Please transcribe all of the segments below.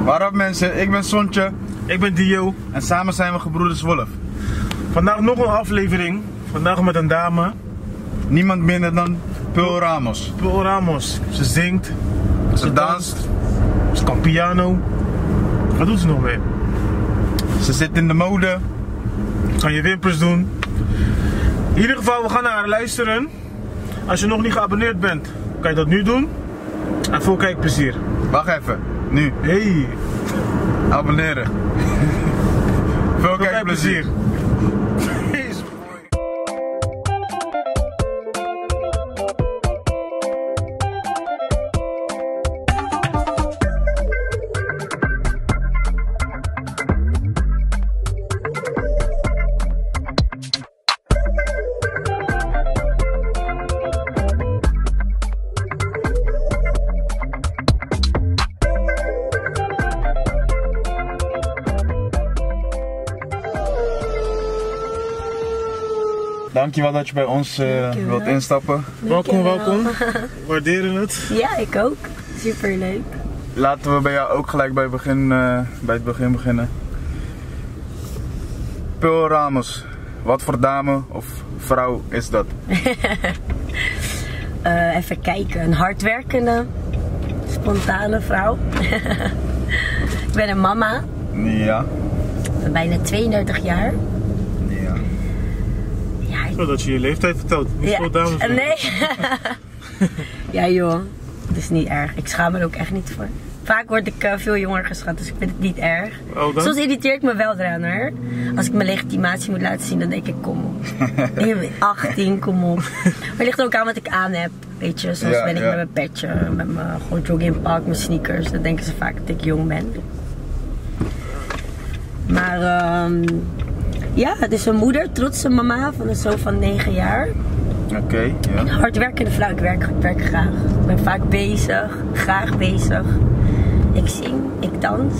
Waarop mensen, ik ben Sontje. Ik ben Dio. En samen zijn we Gebroeders Wolf. Vandaag nog een aflevering. Vandaag met een dame. Niemand minder dan Pearl Ramos. Pearl Ramos. Ze zingt. Ze danst. Ze kan piano. Wat doet ze nog meer? Ze zit in de mode. Kan je wimpers doen. In ieder geval, we gaan naar haar luisteren. Als je nog niet geabonneerd bent, kan je dat nu doen. En veel kijkplezier. Wacht even. Nu. Hey. Abonneren. Veel kijkplezier. Dankjewel dat je bij ons wilt instappen. Welkom. We waarderen het. Ja, ik ook. Superleuk. Laten we bij jou ook gelijk bij het begin beginnen. Pearl Ramos, wat voor dame of vrouw is dat? Even kijken, een hardwerkende, spontane vrouw. Ik ben een mama. Ja. Ik ben bijna 32 jaar. Ja. Zodat je je leeftijd vertelt. Niet veel dames. Nee. Ja joh, het is niet erg. Ik schaam me er ook echt niet voor. Vaak word ik veel jonger geschat, dus ik vind het niet erg. Oh, dan? Soms irriteer ik me wel eraan hoor. Als ik mijn legitimatie moet laten zien, dan denk ik kom op. Ik ben 18, kom op. Maar het ligt ook aan wat ik aan heb. Weet je, soms ben ik met mijn petje, met mijn gewoon joggingpak, mijn sneakers. Dan denken ze vaak dat ik jong ben. Maar ja, het is een moeder, trotse mama van een zoon van 9 jaar. Oké, ja. Een hardwerkende vrouw, ik werk graag. Ik ben vaak bezig, graag bezig. Ik zing, ik dans.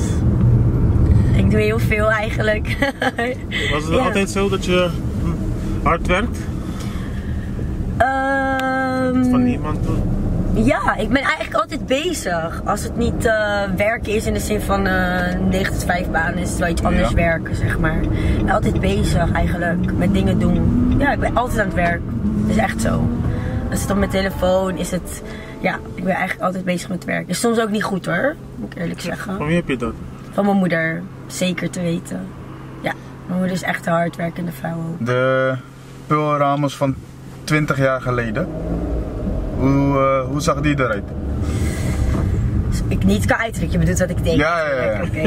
Ik doe heel veel eigenlijk. Was het altijd zo dat je hard werkt? Van niemand doet? Ja, ik ben eigenlijk altijd bezig. Als het niet werken is in de zin van 9 tot 5 baan, is het wel iets anders werken, zeg maar. Ik ben altijd bezig eigenlijk, met dingen doen. Ja, ik ben altijd aan het werk. Dat is echt zo. Als het op mijn telefoon is het, ja, ik ben eigenlijk altijd bezig met werk. Is soms ook niet goed hoor, moet ik eerlijk zeggen. Van wie heb je dat? Van mijn moeder, zeker te weten. Ja, mijn moeder is echt een hardwerkende vrouw ook. De Pearl Ramos van 20 jaar geleden. Hoe zag die eruit? Dus ik niet kan uiterlijk, je bedoelt wat ik denk. Ja. Okay.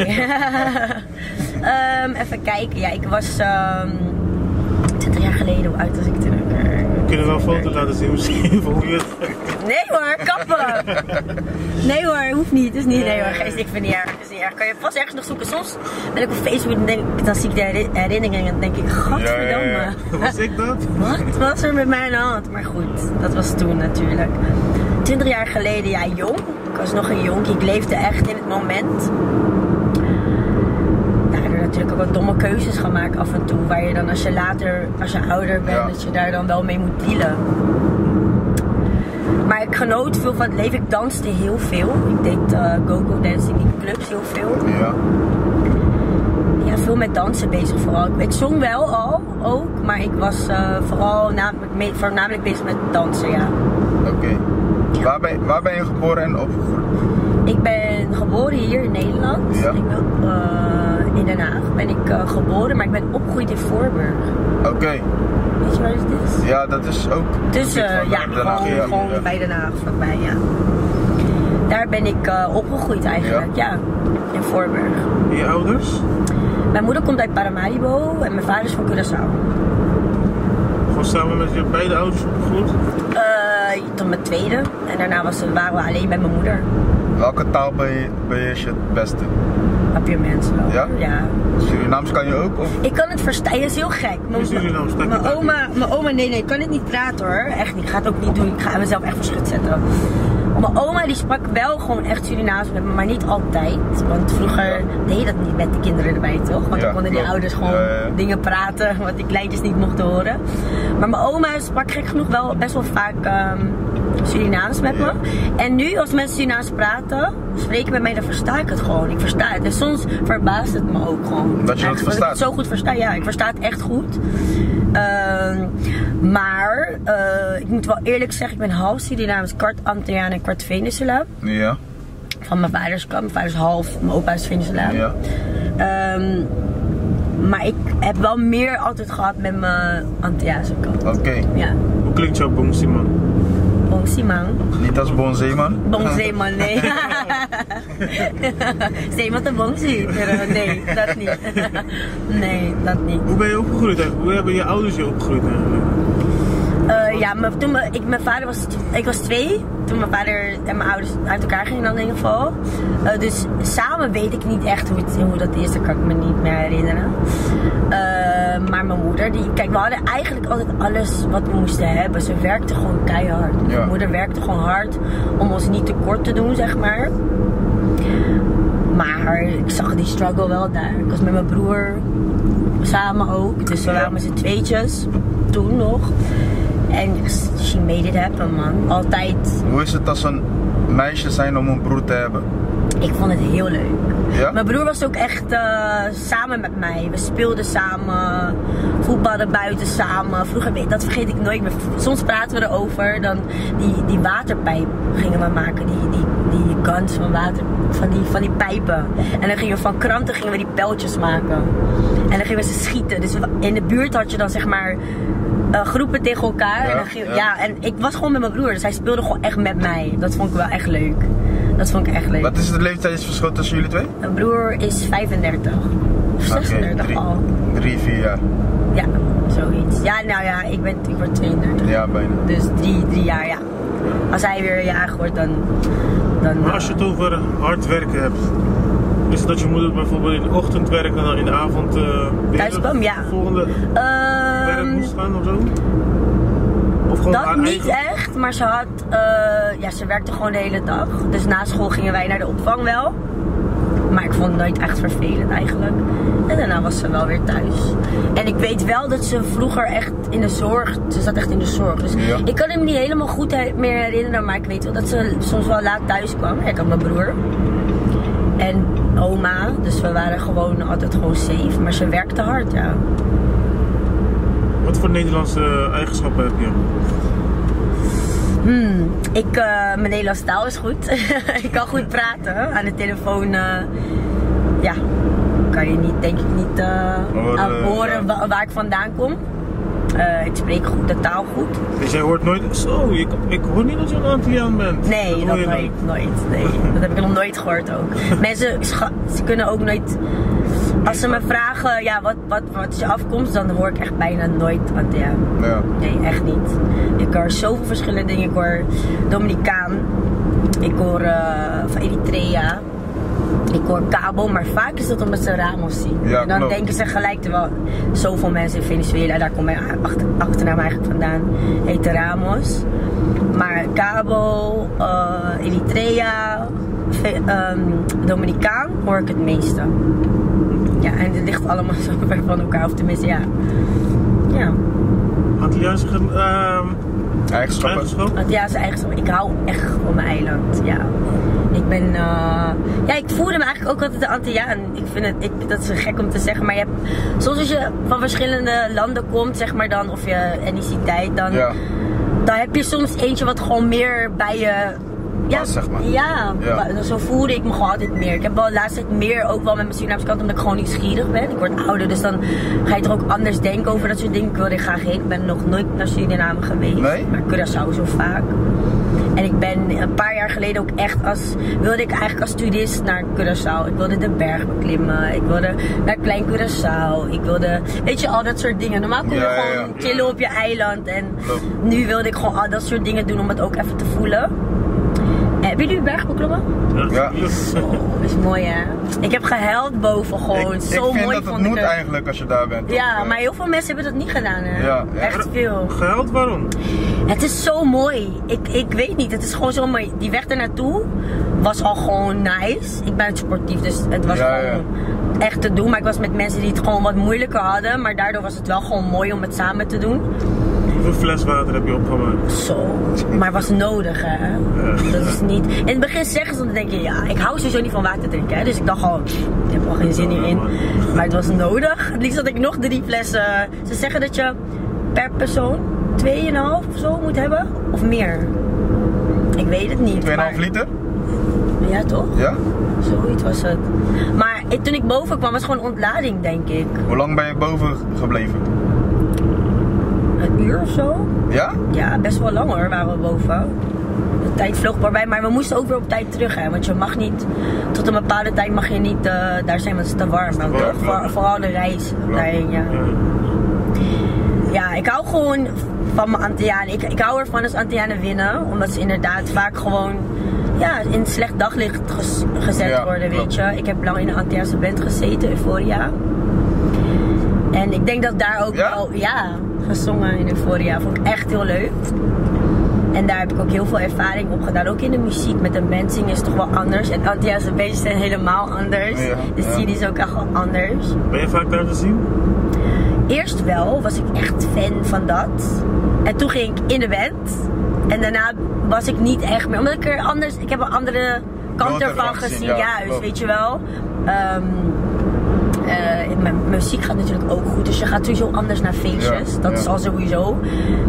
Even kijken, ja, ik was 20 jaar geleden, hoe oud was ik toen? Kun je wel een foto laten zien misschien van hoe je het... Nee hoor, kappen! Nee hoor, hoeft niet. Dus niet, nee hoor, geest, ik vind het niet erg. Het is niet erg. Kan je vast ergens nog zoeken. Soms ben ik op Facebook en dan zie ik de herinneringen en dan denk ik, gadverdamme. Was ik dat? Wat was er met mij aan de hand? Maar goed, dat was toen natuurlijk. 20 jaar geleden, ja, jong. Ik was nog een jonkie. Ik leefde echt in het moment. Daardoor natuurlijk ook wat domme keuzes gaan maken af en toe. Waar je dan als je ouder bent, dat je daar dan wel mee moet dealen. Maar ik genoot veel van het leven. Ik danste heel veel. Ik deed go-go dancing in clubs heel veel. Ja. Ja, veel met dansen bezig vooral. Ik zong wel al, ook. Maar ik was voornamelijk bezig met dansen, ja. Oké. Waar ben je geboren en opgegroeid? Ik ben geboren hier in Nederland. Ja. In Den Haag ben ik geboren, maar ik ben opgegroeid in Voorburg. Oké. Weet je waar het is? Ja, dat is ook... Tussen, gewoon bij Den Haag, vlakbij, ja. Daar ben ik opgegroeid eigenlijk, ja. In Voorburg. En je ouders? Mijn moeder komt uit Paramaribo en mijn vader is van Curaçao. Gewoon samen met je beide ouders opgegroeid? Tot mijn tweede. En daarna waren we alleen bij mijn moeder. Welke taal beheers je het beste? Papiaments wel. Ja? Ja. Surinaams kan je ook? Of? Ik kan het verstaan, het is heel gek. Mijn oma, nee, ik kan het niet praten hoor. Echt niet, ik ga het ook niet doen. Ik ga mezelf echt voor schut zetten. Mijn oma die sprak wel gewoon echt Surinaams met me, maar niet altijd. Want vroeger deed je dat niet met de kinderen erbij, toch? Want dan konden die ouders gewoon dingen praten wat die kleintjes niet mochten horen. Maar mijn oma sprak gek genoeg wel best wel vaak Surinaams met me. Ja. En nu als mensen Surinaams praten, spreken met mij, dan versta ik het gewoon. Ik versta het. En soms verbaast het me ook gewoon. Dat je het echt, verstaat? Dat ik het zo goed versta. Ja, ik versta het echt goed. Maar ik moet wel eerlijk zeggen, ik ben half Surinaams, kwart Antilliaan en kwart Venezolaan. Ja. Van mijn vaders kant. Mijn vader is half, mijn opa is Venezolaan. Ja. Maar ik heb wel meer altijd gehad met mijn Antilliaanse kant. Oké. Ja. Hoe klinkt jouw Bongsiman? Bongsiman. Niet als Bon Zeeman? Bongzeeman, nee. Zeeman de Bongsie. Nee, dat niet. Nee, dat niet. Hoe ben je opgegroeid eigenlijk? Hoe hebben je ouders je opgegroeid eigenlijk? Ja, maar toen mijn vader was, ik was 2, toen mijn vader en mijn ouders uit elkaar gingen dan in ieder geval. Dus samen weet ik niet echt hoe dat is, dat kan ik me niet meer herinneren. Maar mijn moeder, kijk, we hadden eigenlijk altijd alles wat we moesten hebben. Ze werkte gewoon keihard. Ja. Mijn moeder werkte gewoon hard om ons niet tekort te doen, zeg maar. Maar ik zag die struggle wel daar. Ik was met mijn broer samen ook, dus we waren met z'n tweetjes toen nog. En she made it happen, man. Altijd. Hoe is het als een meisje zijn om een broer te hebben? Ik vond het heel leuk. Ja? Mijn broer was ook echt samen met mij. We speelden samen, voetballen buiten samen. Vroeger, dat vergeet ik nooit meer. Soms praten we erover. Dan die waterpijp gingen we maken. Die guns van water, van die pijpen. En dan gingen we van kranten gingen we die pijltjes maken. En dan gingen we ze schieten. Dus in de buurt had je dan zeg maar groepen tegen elkaar. Ja, en, en ik was gewoon met mijn broer. Dus hij speelde gewoon echt met mij. Dat vond ik wel echt leuk. Dat vond ik echt leuk. Wat is het leeftijdsverschil tussen jullie twee? Mijn broer is 35. Of 36 al. 3, 4 jaar. Ja, zoiets. Ja, nou ja, ik word 32. Ja, bijna. Dus 3 jaar, ja. Als hij weer jarig wordt, dan Maar als je het over hard werken hebt, is het dat je moeder bijvoorbeeld in de ochtend werkt en dan in de avond thuis kwam? Ja. volgende werk moest gaan of zo? Of gewoon Dat haar niet eigen... echt, maar ze had, ze werkte gewoon de hele dag. Dus na school gingen wij naar de opvang wel. Maar ik vond het nooit echt vervelend eigenlijk. En daarna was ze wel weer thuis. En ik weet wel dat ze vroeger echt in de zorg, ze zat echt in de zorg. Dus Ja. ik kan hem niet helemaal goed meer herinneren, maar ik weet wel dat ze soms wel laat thuis kwam. Ik had mijn broer. En oma, dus we waren gewoon altijd gewoon safe. Maar ze werkte hard, ja. Wat voor Nederlandse eigenschappen heb je? Mijn Nederlandse taal is goed. Ik kan goed praten. Aan de telefoon, ja, kan je niet, denk ik niet horen waar ik vandaan kom. Ik spreek goed de taal goed. Dus jij hoort nooit, zo, ik hoor niet dat je een Antilliaan bent. Nee, dat nooit. Nee, dat heb ik nog nooit gehoord ook. Mensen, ze kunnen ook nooit, als ze me vragen, ja, wat is je afkomst, dan hoor ik echt bijna nooit Antilliaan. Ja. Nee, echt niet. Ik hoor zoveel verschillende dingen. Ik hoor Dominicaan, ik hoor van Eritrea, ik hoor Cabo, maar vaak is dat omdat ze Ramos zien. Ja, en dan klopt. denken ze gelijk, terwijl zoveel mensen in Venezuela, daar komt mijn achternaam eigenlijk vandaan, heet Ramos. Maar Cabo, Eritrea, Dominicaan hoor ik het meeste. Ja, en het ligt allemaal zo ver van elkaar, of tenminste, ja. Ja. Antilliaanse Eigenschappen? Want ja, zijn eigen. Ik hou echt van mijn eiland. Ja. Ik ben. Ja, ik voelde me eigenlijk ook altijd een Antilliaan. Ik vind het. Dat is gek om te zeggen, maar je hebt. Soms als je van verschillende landen komt, zeg maar dan, of je etniciteit, dan. Ja. Dan heb je soms eentje wat gewoon meer bij je. Ja, Pas, zeg maar. Ja, Ja. Zo voelde ik me gewoon altijd meer. Ik heb wel de laatste tijd meer ook wel met mijn Surinaamse kant, omdat ik gewoon nieuwsgierig ben. Ik word ouder, dus dan ga je er ook anders denken over dat soort dingen. Ik wilde graag heen. Ik ben nog nooit naar Suriname geweest. Nee? Maar Curaçao zo vaak. En ik ben een paar jaar geleden ook echt wilde ik eigenlijk als toerist naar Curaçao. Ik wilde de berg beklimmen. Ik wilde naar Klein Curaçao. Ik wilde, weet je, al dat soort dingen. Normaal kon je gewoon chillen op je eiland. En nu wilde ik gewoon al dat soort dingen doen om het ook even te voelen. Hebben jullie de berg beklommen? Ja. Dat is mooi, hè? Ik heb gehuild boven gewoon. Zo ik vind mooi dat vond het ik moet het. eigenlijk als je daar bent. Ja, maar heel veel mensen hebben dat niet gedaan, hè? Ja, echt veel. Gehuild, waarom? Het is zo mooi. Ik weet niet, het is gewoon zo mooi. Die weg ernaartoe was al gewoon nice. Ik ben sportief, dus het was gewoon echt te doen. Maar ik was met mensen die het gewoon wat moeilijker hadden. Maar daardoor was het wel gewoon mooi om het samen te doen. Hoeveel fles water heb je opgemaakt? Zo, maar het was nodig hè. Dat is niet... In het begin zeggen ze, dan denk je, ja, ik hou sowieso niet van water drinken hè. Dus ik dacht gewoon, ik heb wel geen zin hierin. Maar het was nodig. Het liefst had ik nog 3 flessen. Ze zeggen dat je per persoon 2,5 of zo moet hebben. Of meer. Ik weet het niet. 2,5 liter? Ja, toch? Ja? Zoiets was het. Maar toen ik boven kwam, was het gewoon ontlading, denk ik. Hoe lang ben je boven gebleven? Een uur of zo? Ja? Ja, best wel lang hoor, waren we boven. De tijd vloog voorbij, maar we moesten ook weer op tijd terug hè. Want je mag niet, tot een bepaalde tijd mag je niet daar zijn, want het is te warm. Vooral de reis daarheen, ja. Ja, ik hou gewoon van mijn Antillianen. Ik hou ervan als Antillianen winnen, omdat ze inderdaad vaak gewoon in slecht daglicht gezet worden, weet je. Ik heb lang in een Antilliaanse band gezeten, Euphoria. En ik denk dat daar ook wel, gezongen in Euphoria. Vond ik echt heel leuk. En daar heb ik ook heel veel ervaring op gedaan. Ook in de muziek met een band zingen is toch wel anders. En Antilliaanse bandjes zijn helemaal anders. De scene is ook echt wel anders. Ben je vaak daar gezien? Eerst wel, was ik echt fan van dat. En toen ging ik in de band. En daarna was ik niet echt meer. Omdat ik ik heb een andere kant ervan gezien. Juist, weet je wel. Mijn muziek gaat natuurlijk ook goed, dus je gaat sowieso anders naar feestjes, dat is al sowieso.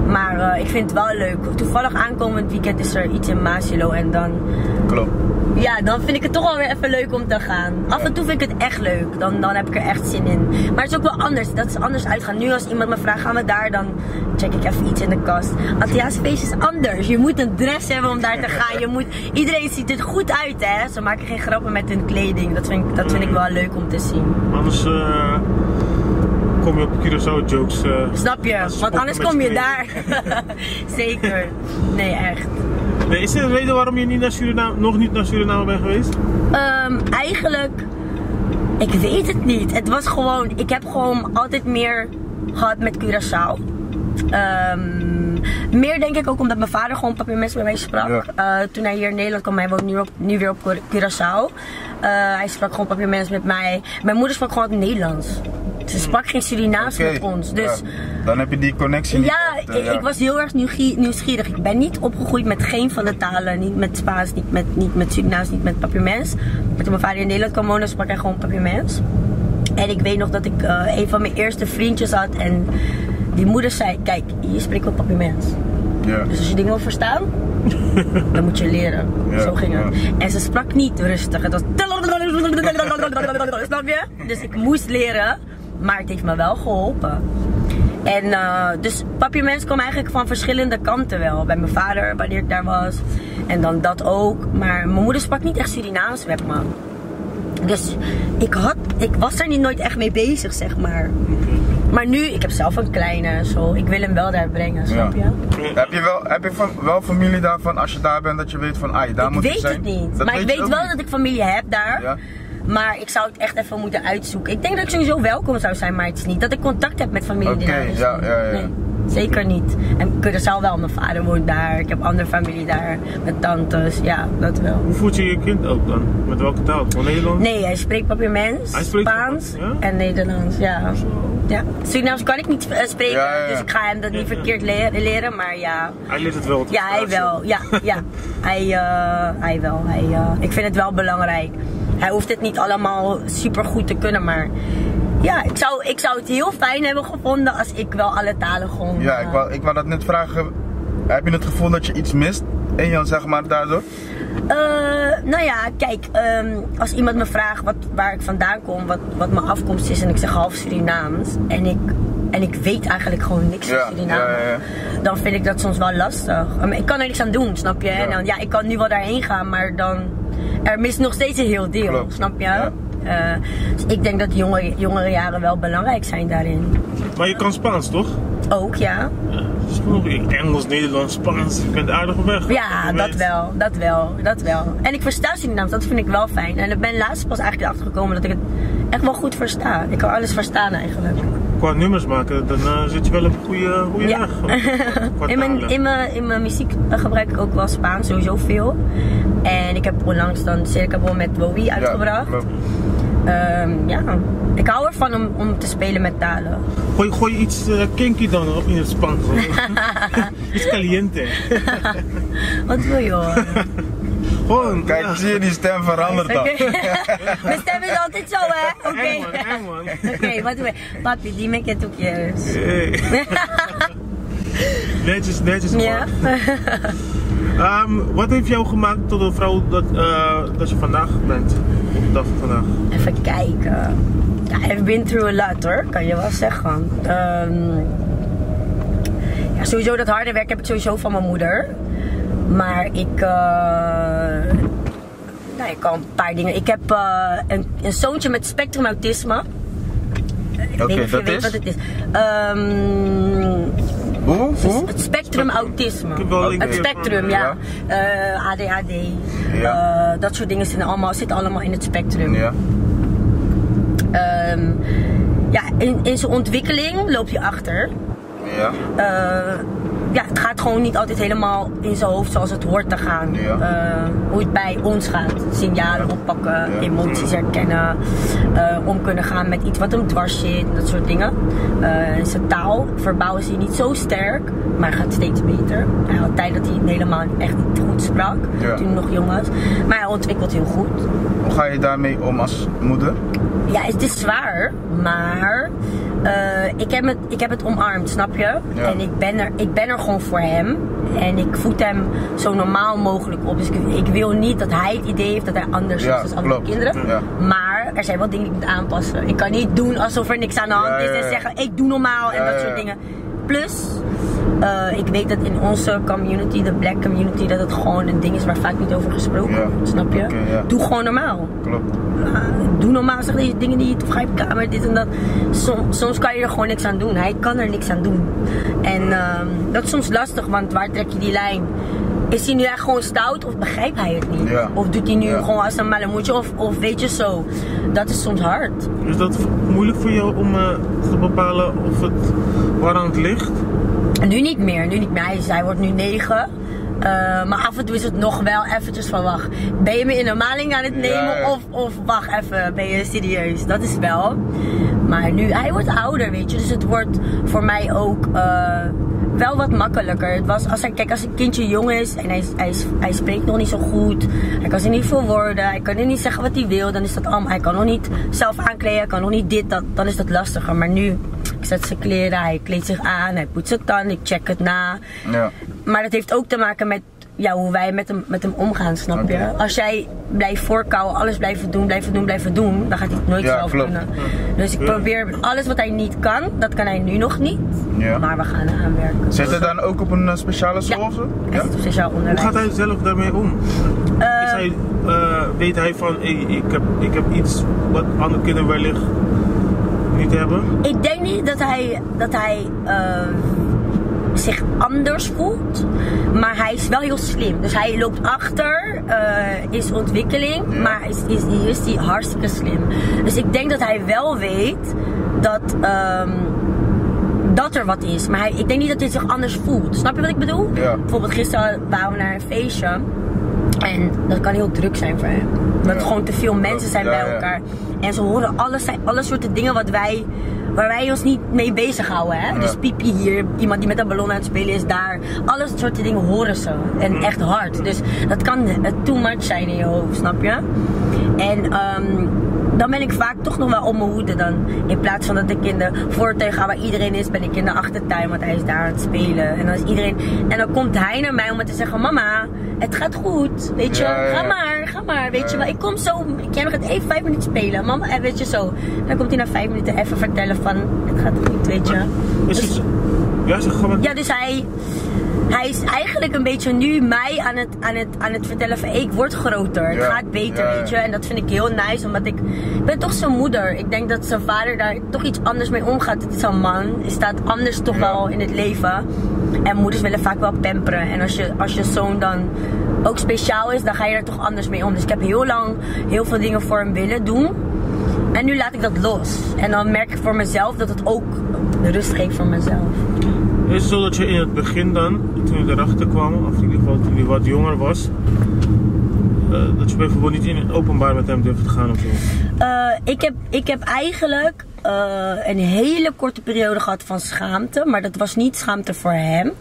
Maar ik vind het wel leuk. Toevallig aankomend weekend is er iets in Masilo en dan... Klopt. Ja, dan vind ik het toch wel weer even leuk om te gaan. Af en toe vind ik het echt leuk, dan heb ik er echt zin in. Maar het is ook wel anders, dat is anders uitgaan. Nu als iemand me vraagt, gaan we daar, dan check ik even iets in de kast. Antilliaanse feest is anders, je moet een dress hebben om daar te gaan. Iedereen ziet er goed uit hè, ze maken geen grappen met hun kleding. Dat vind ik wel leuk om te zien. Anders kom je op Curaçao jokes. Snap je, want anders kom je daar. Zeker, nee echt. Nee, is er een reden waarom je nog niet naar Suriname bent geweest? Eigenlijk, ik weet het niet. Het was gewoon, ik heb gewoon altijd meer gehad met Curaçao. Meer denk ik ook omdat mijn vader gewoon Papiaments bij mij sprak. Toen hij hier in Nederland kwam, hij woont nu weer op Curaçao. Hij sprak gewoon Papiaments met mij. Mijn moeder sprak gewoon Nederlands. Ze sprak geen Surinaams met ons. Dus, dan heb je die connectie niet. Ik was heel erg nieuwsgierig. Ik ben niet opgegroeid met geen van de talen. Niet met Spaans, niet met Surinaams, niet met Papiaments. Maar toen mijn vader in Nederland kwam wonen, sprak hij gewoon Papiaments. En ik weet nog dat ik een van mijn eerste vriendjes had. En die moeder zei, kijk, je spreekt wel Papiaments. Dus als je dingen wil verstaan, dan moet je leren. Zo ging het. En ze sprak niet rustig. Het was... Snap je? Dus ik moest leren. Maar het heeft me wel geholpen. En dus Papiaments kwam eigenlijk van verschillende kanten wel. Bij mijn vader, wanneer ik daar was. En dan dat ook. Maar mijn moeder sprak niet echt Surinaams met me. Dus ik was er nooit echt mee bezig, zeg maar. Maar nu, ik heb zelf een kleine, zo. Ik wil hem wel daar brengen, snap je? Heb je wel familie daarvan, als je daar bent, dat je weet van, daar moet je zijn? Ik weet het niet. Maar ik weet wel dat ik familie heb daar. Ja. Maar ik zou het echt even moeten uitzoeken. Ik denk dat ik sowieso welkom zou zijn, maar het is niet dat ik contact heb met familie die daar is. Nee, zeker niet. En Curaçao wel, mijn vader woont daar. Ik heb andere familie daar, met tantes, ja, dat wel. Hoe voedt je je kind ook dan? Met welke taal? Gewoon Nederlands? Nee, hij spreekt Papiaments, Spaans en Nederlands, ja. Surinaams kan ik niet spreken, dus ik ga hem dat niet verkeerd leren, maar ja. Hij leert het wel. Ja, hij wel, hij wel. Ik vind het wel belangrijk. Hij hoeft het niet allemaal super goed te kunnen, maar ja, ik zou het heel fijn hebben gevonden als ik wel alle talen gewoon... Ja, ik wou dat net vragen. Heb je het gevoel dat je iets mist in je, zeg maar, daardoor? Nou ja, kijk, als iemand me vraagt waar ik vandaan kom, wat mijn afkomst is en ik zeg half Surinaams en ik weet eigenlijk gewoon niks van Suriname, dan vind ik dat soms wel lastig. Ik kan er niks aan doen, snap je? En dan, ik kan nu wel daarheen gaan, maar dan... Er mist nog steeds een heel deel, klopt. Snap je? Dus ik denk dat jongere jaren wel belangrijk zijn daarin. Maar je kan Spaans, toch? Ook, ja. Dus genoeg Engels, Nederlands, Spaans. Je bent aardig op weg. Ja, dat wel. En ik versta Surinaams, dat vind ik wel fijn. En ik ben laatst pas eigenlijk erachter gekomen dat ik het echt wel goed versta. Ik kan alles verstaan eigenlijk. Qua nummers maken, dan zit je wel op een goede weg. In mijn muziek gebruik ik ook wel Spaans, sowieso veel. En ik heb onlangs dan Circa met Bowie uitgebracht. Ja, ik hou ervan om te spelen met talen. Gooi iets kinky dan op in het Spaans. Iets caliente. Wat wil je hoor? Gewoon. Kijk, zie je die stem verandert dan. Mijn stem is altijd zo, hè? Oké. Oké, wat doe je? Papi, dime que tú quieres. Netjes man. Ja. Wat heeft jou gemaakt tot een vrouw dat je vandaag bent? Op de dag van vandaag. Even kijken. Ja, I've been through a lot hoor, kan je wel zeggen. Ja, sowieso dat harde werk heb ik sowieso van mijn moeder. Maar ik kan een paar dingen. Ik heb een zoontje met spectrumautisme. Oké, weet dat weet is? wat het is. Hoe? Het spectrumautisme. Het spectrum, Ja. ADHD. Ja. Dat soort dingen zitten allemaal in het spectrum. Ja. Ja, in zijn ontwikkeling loop je achter. Ja. Ja, het gaat gewoon niet altijd helemaal in zijn hoofd zoals het hoort te gaan. Ja. Hoe het bij ons gaat. Signalen oppakken, emoties herkennen. Om kunnen gaan met iets wat hem dwars zit, dat soort dingen. Zijn taal, verbaal is hij niet zo sterk, maar hij gaat steeds beter. Hij had tijd dat hij helemaal echt niet goed sprak, toen hij nog jong was. Maar hij ontwikkelt heel goed. Hoe ga je daarmee om als moeder? Ja, het is zwaar, maar ik heb het omarmd, snap je? Ja. En ik ben er gewoon voor hem. En ik voed hem zo normaal mogelijk op. Dus ik wil niet dat hij het idee heeft dat hij anders is dan andere kinderen. Ja. Maar er zijn wel dingen die ik moet aanpassen. Ik kan niet doen alsof er niks aan de hand is en zeggen ik doe normaal en dat soort dingen. Plus, ik weet dat in onze community, de black community, dat het gewoon een ding is waar vaak niet over gesproken wordt, snap je? Doe gewoon normaal. Klopt. Doe normaal, zeg deze dingen die je ga je op kamer, dit en dat. Soms kan je er gewoon niks aan doen. Hij kan er niks aan doen. En dat is soms lastig, want waar trek je die lijn? Is hij nu echt gewoon stout of begrijpt hij het niet? Ja. Of doet hij nu gewoon als een malamoetje of weet je zo? Dat is soms hard. Is dat moeilijk voor jou om te bepalen of het waaraan het ligt? Nu niet meer. Hij wordt nu 9. Maar af en toe is het nog wel eventjes van wacht. Ben je me in een maling aan het nemen of wacht even, ben je serieus? Dat is wel. Maar nu, hij wordt ouder, weet je. Dus het wordt voor mij ook wel wat makkelijker. Het was, als een kindje jong is en hij spreekt nog niet zo goed. Hij kan zich niet veel woorden. Hij kan niet zeggen wat hij wil. Dan is dat allemaal. Hij kan nog niet zelf aankleden. Hij kan nog niet dit, dat. Dan is dat lastiger. Maar nu, ik zet zijn kleren. Hij kleedt zich aan. Hij poetst zijn tanden. Ik check het na. Ja. Maar dat heeft ook te maken met hoe wij met hem omgaan, snap je? Als jij blijft voorkouwen, alles blijven doen, dan gaat hij het nooit zelf kunnen. Dus ik probeer alles wat hij niet kan, dat kan hij nu nog niet. Ja. Maar we gaan eraan werken. Zit hij dan ook op een speciale school of zo? Hij zit op speciaal onderwijs. Hoe gaat hij zelf daarmee om? Weet hij van, ik heb iets wat andere kinderen wellicht niet hebben? Ik denk niet dat hij zich anders voelt, maar hij is wel heel slim. Dus hij loopt achter, is ontwikkeling, maar is die hartstikke slim. Dus ik denk dat hij wel weet dat er wat is, maar ik denk niet dat hij zich anders voelt. Snap je wat ik bedoel? Ja. Bijvoorbeeld gisteren waren we naar een feestje en dat kan heel druk zijn voor hem. Dat er gewoon te veel mensen zijn bij elkaar. En ze horen alle soorten dingen waar wij ons niet mee bezighouden, hè? Ja. Dus pipi hier, iemand die met een ballon aan het spelen is daar. Alle soorten dingen horen ze. En echt hard. Dus dat kan too much zijn in je hoofd, snap je? En dan ben ik vaak toch nog wel op mijn hoede dan. In plaats van dat ik in de voortuin ga waar iedereen is, ben ik in de achtertuin, want hij is daar aan het spelen. En dan is iedereen. En dan komt hij naar mij om me te zeggen, mama, het gaat goed. Weet je, ga maar. Weet je wel, ik kom zo, jij gaat even 5 minuten spelen. Mama, weet je zo. Dan komt hij na 5 minuten even vertellen van, het gaat goed, weet je. Dus, ja, dus hij is eigenlijk een beetje nu mij aan het vertellen van ik word groter, het gaat beter, weet je. En dat vind ik heel nice, omdat ik ben toch zijn moeder. Ik denk dat zijn vader daar toch iets anders mee omgaat. Het is een man, hij staat anders toch wel in het leven. En moeders willen vaak wel pamperen. En als je zoon dan ook speciaal is, dan ga je er toch anders mee om. Dus ik heb heel lang heel veel dingen voor hem willen doen. En nu laat ik dat los. En dan merk ik voor mezelf dat het ook rust geeft voor mezelf. Is het zo dat je in het begin dan, toen je erachter kwam, of in ieder geval toen je wat jonger was, dat je bijvoorbeeld niet in het openbaar met hem durft te gaan of zo? Ik heb eigenlijk een hele korte periode gehad van schaamte, maar dat was niet schaamte voor hem.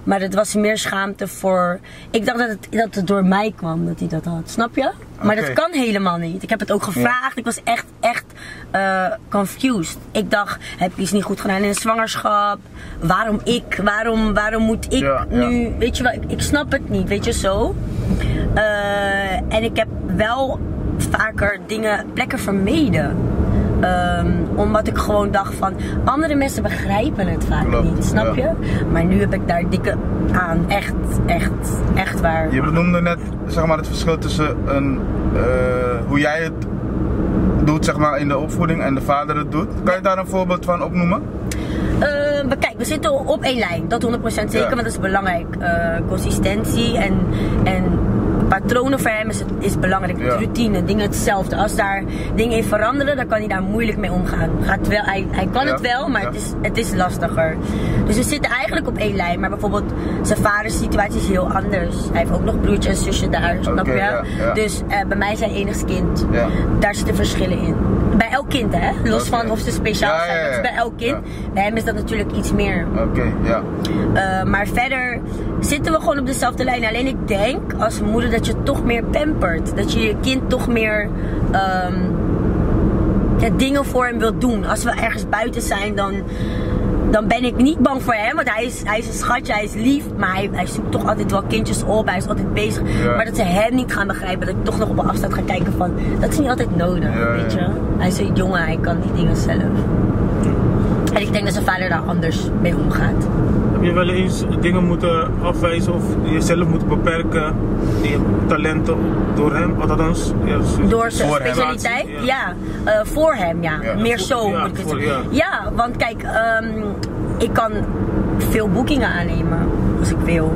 Maar dat was meer schaamte voor... Ik dacht dat het door mij kwam dat hij dat had, snap je? Maar dat kan helemaal niet. Ik heb het ook gevraagd. Ja. Ik was echt confused. Ik dacht, heb ik iets niet goed gedaan in de zwangerschap? Waarom ik? Waarom moet ik nu? Weet je wel, ik snap het niet, weet je zo. En ik heb wel vaker plekken vermeden. Omdat ik gewoon dacht van, andere mensen begrijpen het vaak niet, snap je? Maar nu heb ik daar dikke aan, echt waar. Je benoemde net, zeg maar, het verschil tussen hoe jij het doet, zeg maar, in de opvoeding en de vader het doet. Kan je daar een voorbeeld van opnoemen? Kijk, we zitten op één lijn, dat 100% zeker, want dat is belangrijk. Consistentie en patronen voor hem is belangrijk, routine, dingen hetzelfde. Als daar dingen in veranderen, dan kan hij daar moeilijk mee omgaan. Hij kan het wel, maar het is lastiger. Dus we zitten eigenlijk op één lijn, maar bijvoorbeeld zijn vaders situatie is heel anders. Hij heeft ook nog broertje en zusje daar, snap je? Ja. Dus bij mij zijn enigste kind, daar zitten verschillen in. Bij elk kind, hè? Los van of ze speciaal zijn, dat is bij elk kind. Bij hem is dat natuurlijk iets meer. Maar verder zitten we gewoon op dezelfde lijn. Alleen ik denk als moeder dat je toch meer pampert. Dat je je kind toch meer dingen voor hem wilt doen. Als we ergens buiten zijn, dan ben ik niet bang voor hem. Want hij is een schatje, hij is lief. Maar hij zoekt toch altijd wel kindjes op. Hij is altijd bezig. Maar dat ze hem niet gaan begrijpen. Dat ik toch nog op een afstand ga kijken van, dat is niet altijd nodig, weet je. Hij is een jongen, hij kan die dingen zelf. En ik denk dat zijn vader daar anders mee omgaat. Heb je wel eens dingen moeten afwijzen of jezelf moeten beperken, je talenten door hem, althans? Door zijn specialiteit? Voor hem, meer zo moet ik het zeggen. Ja, want kijk, ik kan veel boekingen aannemen als ik wil.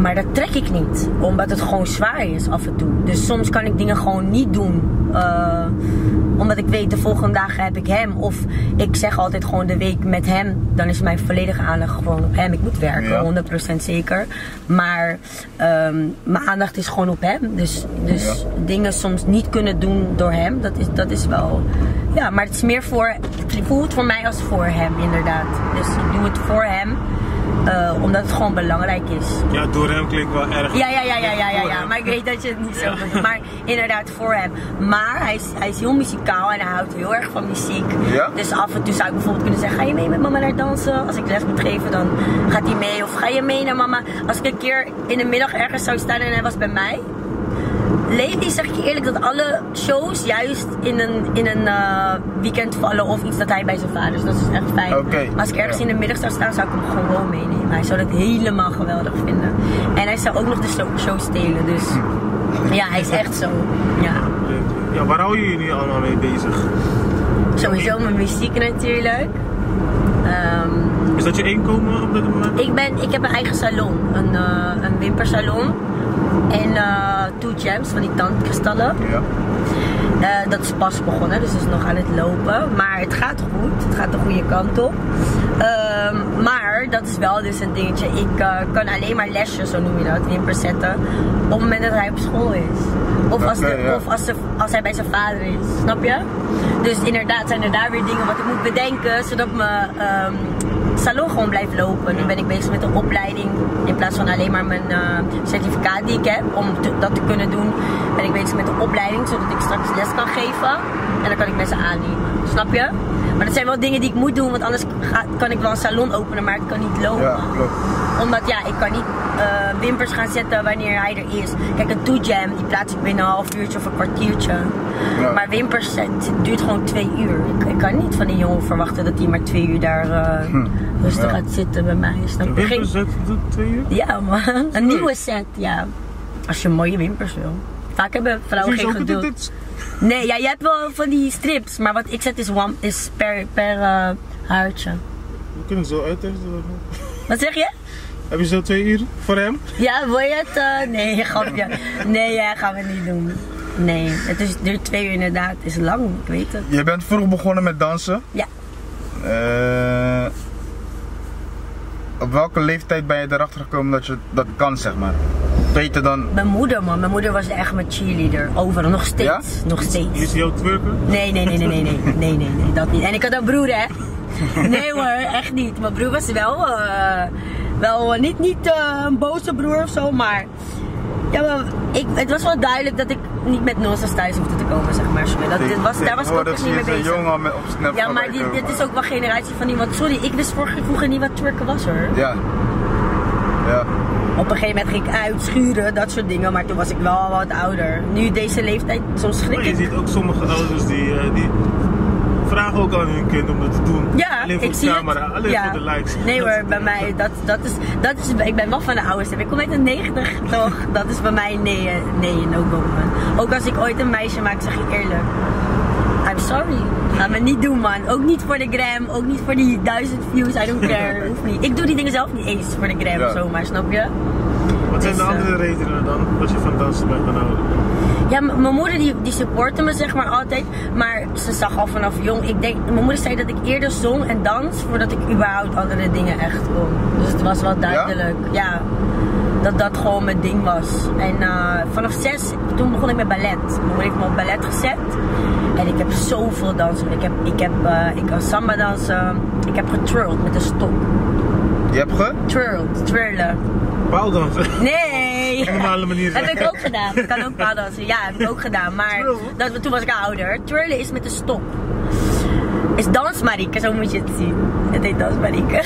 Maar dat trek ik niet, omdat het gewoon zwaar is af en toe. Dus soms kan ik dingen gewoon niet doen. Omdat ik weet, de volgende dagen heb ik hem. Of ik zeg altijd gewoon de week met hem. Dan is mijn volledige aandacht gewoon op hem. Ik moet werken, 100% zeker. Maar mijn aandacht is gewoon op hem. Dus dingen soms niet kunnen doen door hem. Dat is wel... Ja, maar het is meer voor... Ik voel het voor mij als voor hem, inderdaad. Dus ik doe het voor hem. Omdat het gewoon belangrijk is. Ja, door hem klinkt wel erg. Ja, maar ik weet dat je het niet zo bedoelt. Maar inderdaad voor hem. Maar hij is heel muzikaal en hij houdt heel erg van muziek. Ja? Dus af en toe zou ik bijvoorbeeld kunnen zeggen, ga je mee met mama naar dansen? Als ik les moet geven, dan gaat hij mee. Of ga je mee naar mama? Als ik een keer in de middag ergens zou staan en hij was bij mij. Lady, zeg ik je eerlijk, dat alle shows juist in een weekend vallen of iets dat hij bij zijn vader is. Dat is echt fijn. Als ik ergens in de middag zou staan, zou ik hem gewoon meenemen. Hij zou dat helemaal geweldig vinden. En hij zou ook nog de show stelen, dus ja, hij is echt zo. Ja, waar hou je je nu allemaal mee bezig? Sowieso met muziek natuurlijk. Is dat je inkomen op dit moment? Ik heb een eigen salon, een wimpersalon. En 2 gems van die tandkristallen. Dat is pas begonnen, dus het is nog aan het lopen. Maar het gaat goed, het gaat de goede kant op. Maar dat is wel dus een dingetje. Ik kan alleen maar lesjes, zo noem je dat, wimpers zetten. Op het moment dat hij op school is. Of als hij bij zijn vader is, snap je? Dus inderdaad zijn er daar weer dingen wat ik moet bedenken, zodat mijn salon gewoon blijft lopen. Nu ben ik bezig met een opleiding. In plaats van alleen maar mijn certificaat die ik heb, om dat te kunnen doen, ben ik bezig met een opleiding, zodat ik straks les kan geven. En dan kan ik mensen aannemen. Snap je? Maar dat zijn wel dingen die ik moet doen, want anders kan ik wel een salon openen, maar het kan niet lopen. Ja, klopt. Omdat ik kan niet wimpers gaan zetten wanneer hij er is. Kijk, een 2 jam, die plaats ik binnen een half uurtje of een kwartiertje. Ja. Maar wimpers, het duurt gewoon 2 uur. Ik kan niet van die jongen verwachten dat hij maar 2 uur daar rustig gaat zitten bij mij. Een wimperset doet 2 uur? Ja man, een nieuwe set, ja. Als je mooie wimpers wil. Vaak hebben vrouwen geen geduld. Nee, ja, jij hebt wel van die strips, maar wat ik zet is per haartje. We kunnen het zo uittesten. Wat zeg je? Heb je zo 2 uur voor hem? Ja, wil je het? Nee, grapje. Nee, gaan we niet doen. Nee, het duurt 2 uur inderdaad. Het is lang, ik weet het. Je bent vroeg begonnen met dansen? Ja. Op welke leeftijd ben je erachter gekomen dat je dat kan, zeg maar? beter dan... Mijn moeder, man. Mijn moeder was echt mijn cheerleader. Overal. Nog steeds. Ja? Nog steeds. Is hij ook twerken? Nee, dat niet. En ik had een broer, hè. Nee hoor, echt niet. Mijn broer was wel niet een boze broer of zo, maar... Ja, maar het was wel duidelijk dat ik niet met nonsens thuis hoefde te komen, zeg maar. Daar was ik ook echt niet mee bezig. Ja, maar dit is ook wel generatie van iemand. Sorry, ik wist vroeger niet wat twerken was, hoor. Ja. Op een gegeven moment ging ik uitschuren, dat soort dingen, maar toen was ik wel al wat ouder. Nu deze leeftijd, soms schrik ik. Maar je ziet ook sommige ouders die vragen ook aan hun kind om dat te doen. Ja, alleen voor de camera, alleen voor de likes. Nee hoor, bij mij, dat is, ik ben wel van de oude step. Ik kom uit de 90 toch, dat is bij mij nee, no-go man. Ook als ik ooit een meisje maak, zeg ik eerlijk. I'm sorry, ga me niet doen man. Ook niet voor de gram, ook niet voor die 1000 views, I don't care, hoeft niet. Ik doe die dingen zelf niet eens voor de gram of zo, maar snap je? Wat zijn de andere redenen dan, dat je van dansen bent gaan houden? Ja, mijn moeder die supportte me zeg maar altijd, maar ze zag al vanaf jong. Mijn moeder zei dat ik eerder zong en dans voordat ik überhaupt andere dingen echt kon. Dus het was wel duidelijk, ja dat gewoon mijn ding was. En vanaf 6, toen begon ik met ballet. Mijn moeder heeft me op ballet gezet en ik heb zoveel dansen. Ik kan samba dansen, ik heb getrurled met een stok. Je hebt twirlen. Paaldansen? Nee! Op een normale manier. Dat heb ik ook gedaan. Ik kan ook paaldansen. Ja, heb ik ook gedaan. Maar toen was ik ouder. Twirlen is met een stok. Is Dansmarieke, zo moet je het zien. Het heet Dansmarieke.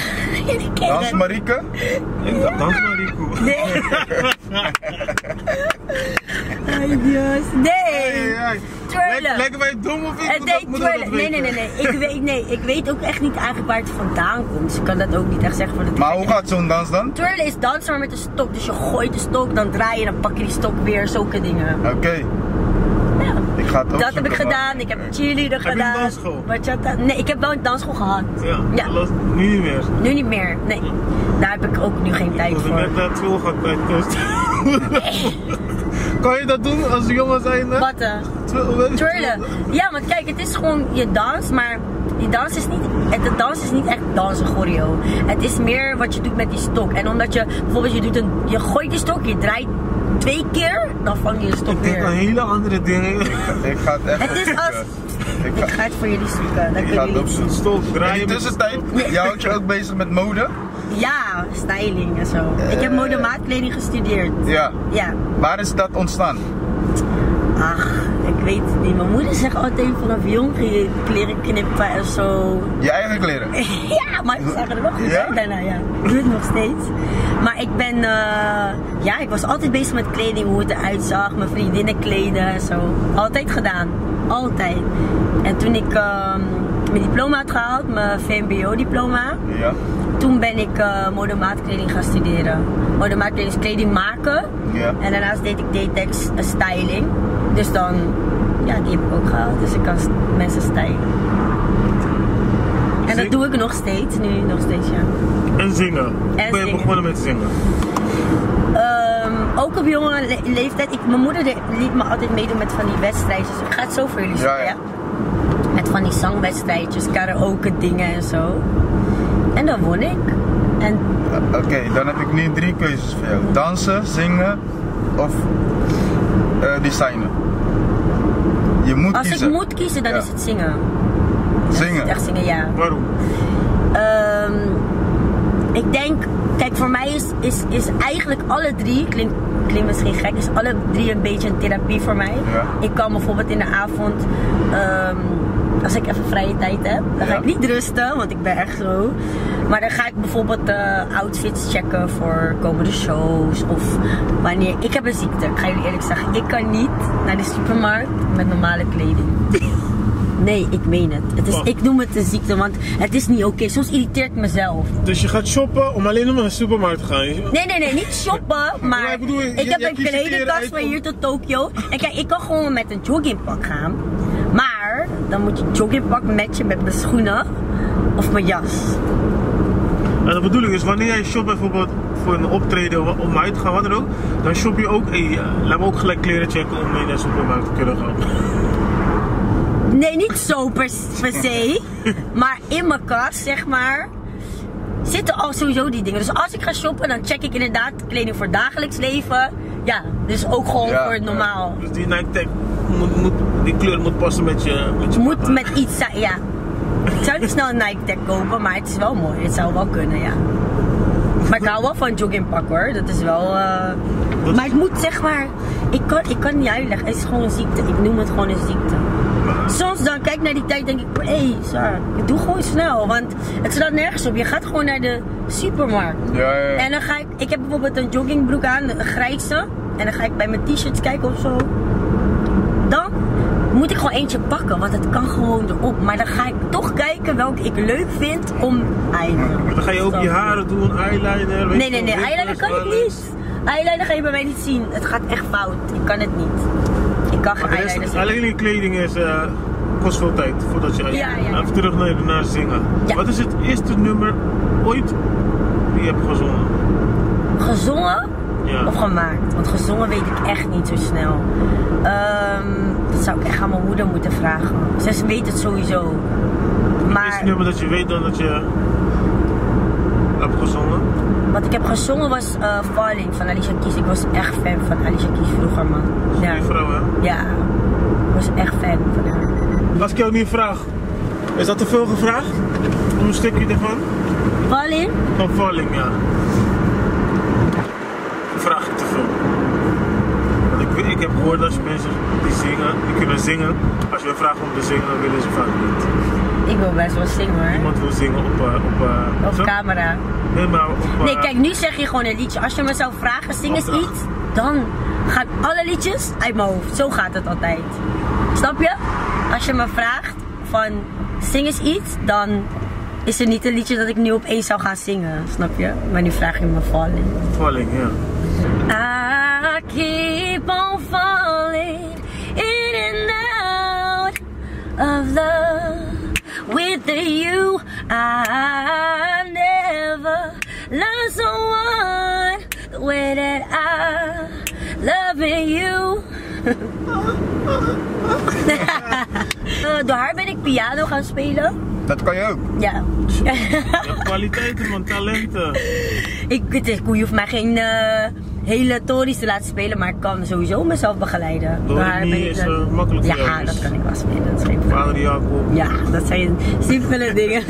Dansmarieke? Dansmarieke. Nee. Ay, Dios. Nee. Twirlen. Lijken wij dom of ik? Nee. Ik weet ook echt niet eigenlijk waar het vandaan komt. Dus ik kan dat ook niet echt zeggen voor de Maar hoe gaat zo'n dans dan? Twirlen is dansen maar met een stok. Dus je gooit de stok, dan draai je, dan pak je die stok weer. Zulke dingen. Oké. Ja. Dat heb ik gedaan. Ik heb cheerleader gedaan. Heb je een dansschool? Nee, ik heb wel een dansschool gehad. Ja. Nu niet meer? Nu niet meer, nee. Daar heb ik ook nu geen tijd voor. Ik heb net twirl gehad bij het kust. Kan je dat doen als jongen zijn? Wat? Twirlen. Ja, want kijk, het is gewoon je dans, maar die dans is niet, de dans is niet echt dansen choreo. Het is meer wat je doet met die stok. En omdat je bijvoorbeeld je gooit die stok, je draait 2 keer, dan vang je de stok weer. Ik denk aan hele andere dingen. Ik ga het echt. Het is als. Ik ga het voor jullie zoeken. Dan kunnen jullie het stok draaien. In de tussentijd, jij houdt je ook bezig met mode? Ja, styling en zo. Ik heb modemaatkleding gestudeerd. Ja. Waar is dat ontstaan? Ach, ik weet het niet. Mijn moeder zegt altijd vanaf jong kleren knippen en zo. Je eigen kleren? Ja, maar ik zeg er nog niet daarna, ja. Ik doe het nog steeds. Maar ik ben, ik was altijd bezig met kleding, hoe het eruit zag, mijn vriendinnen kleden en zo. Altijd gedaan. Altijd. En toen ik mijn diploma had gehaald, mijn VMBO-diploma. Ja. Toen ben ik modemaatkleding gaan studeren. Modemaatkleding is kleding maken. Ja. En daarnaast deed ik DTEX styling. Dus dan, die heb ik ook gehaald. Dus ik kan mensen stylen. En dat doe ik nog steeds, ja. En zingen? Ben je begonnen met zingen? Ook op jonge leeftijd. Mijn moeder liet me altijd meedoen met van die wedstrijdjes. Ik ga het zo voor jullie zeggen, ja. Met van die zangwedstrijdjes, karaoke dingen en zo. En dan won ik. Oké, dan heb ik nu 3 keuzes voor jou. Dansen, zingen of designen. Je moet kiezen. Als ik moet kiezen, dan is het zingen. Zingen? Echt zingen, ja. Waarom? Ik denk, kijk, voor mij is eigenlijk alle 3, klinkt misschien gek, is alle 3 een beetje een therapie voor mij. Ja. Ik kan bijvoorbeeld in de avond, als ik even vrije tijd heb, dan ga ik niet rusten, want ik ben echt zo. Maar dan ga ik bijvoorbeeld outfits checken voor komende shows of wanneer. Ik heb een ziekte, ik ga jullie eerlijk zeggen. Ik kan niet naar de supermarkt met normale kleding. Nee, ik meen het. Ik noem het een ziekte, want het is niet oké. Soms irriteert ik mezelf. Dus je gaat shoppen om alleen naar de supermarkt te gaan? Nee, niet shoppen, maar ik heb een kledingkast van hier tot Tokio. En kijk, ik kan gewoon met een joggingpak gaan. Maar dan moet je joggingpak matchen met mijn schoenen of mijn jas. En de bedoeling is, wanneer jij shopt bijvoorbeeld voor een optreden om uit te gaan, wat dan ook, dan shop je ook, laat me ook gelijk kleren checken om mee naar de supermarkt te kunnen gaan. Nee, niet zo per se. Maar in mijn kast, zeg maar, zitten al sowieso die dingen. Dus als ik ga shoppen, dan check ik inderdaad kleding voor dagelijks leven, Ja, dus ook gewoon voor het normaal. Dus die Nike Tech, die kleur moet passen met je Moet papa. met iets zijn, ja. Ik zou niet snel een Nike Tech kopen, maar het is wel mooi. Het zou wel kunnen, ja. Maar ik hou wel van joggingpak hoor, dat is wel... Maar ik moet zeg maar... Ik kan niet uitleggen, het is gewoon een ziekte. Ik noem het gewoon een ziekte. Soms dan kijk ik naar die tijd denk ik, hé, ik doe gewoon snel, want het slaat nergens op. Je gaat gewoon naar de supermarkt. Ja. En dan ga ik heb bijvoorbeeld een joggingbroek aan, een grijze. En dan ga ik bij mijn t-shirts kijken of zo. Dan moet ik gewoon eentje pakken, want het kan gewoon erop. Maar dan ga ik toch kijken welke ik leuk vind om eyeliner. Dan ga je ook je haren doen, eyeliner. Nee, eyeliner kan ik niet. Eyeliner ga je bij mij niet zien. Het gaat echt fout. Ik kan het niet. Ik kan geen eyeliner zien. Alleen die kleding kost veel tijd voordat je Ja. even terug naar zingen. Ja. Wat is het eerste nummer ooit die je hebt gezongen? Gezongen Ja. of gemaakt? Want gezongen weet ik echt niet zo snel. Dat zou ik echt aan mijn moeder moeten vragen. Ze weet het sowieso. Het Maar eerste nummer dat je weet dan dat je hebt gezongen? wat ik heb gezongen was Falling van Alicia Keys. Ik was echt fan van Alicia Keys vroeger, man. Ja. Die vrouw, hè? Ja, ik was echt fan van haar. Als ik jou nu vraag, is dat te veel gevraagd? Om een stukje ervan? Falling? Van Falling, ja. Vraag je te veel. Want ik heb gehoord dat als je mensen die kunnen zingen, als je hun vraagt om te zingen, dan willen ze vaak niet. Ik wil best wel zingen hoor. Iemand wil zingen op Op camera. Nee, maar op... Nee, kijk, nu zeg je gewoon een liedje. Als je me zou vragen, zing eens Opdracht. iets, dan gaan alle liedjes uit mijn hoofd. Zo gaat het altijd. Snap je? Als je me vraagt van zing eens iets, dan is er niet een liedje dat ik nu opeens zou gaan zingen. Snap je? Maar nu vraag je me Falling. Falling, ja. I keep on falling in and out of love with you. I never loved someone the way that I love you. Door haar ben ik piano gaan spelen. Dat kan je ook. Ja. Je hebt kwaliteiten, man, talenten. Je hoeft mij geen hele tories te laten spelen, maar ik kan sowieso mezelf begeleiden. Door het niet is makkelijk voor jou. Ja, dus. dat kan ik wel spelen. Dat is geen probleem. Vader Jacob. Ja, dat zijn simpele dingen.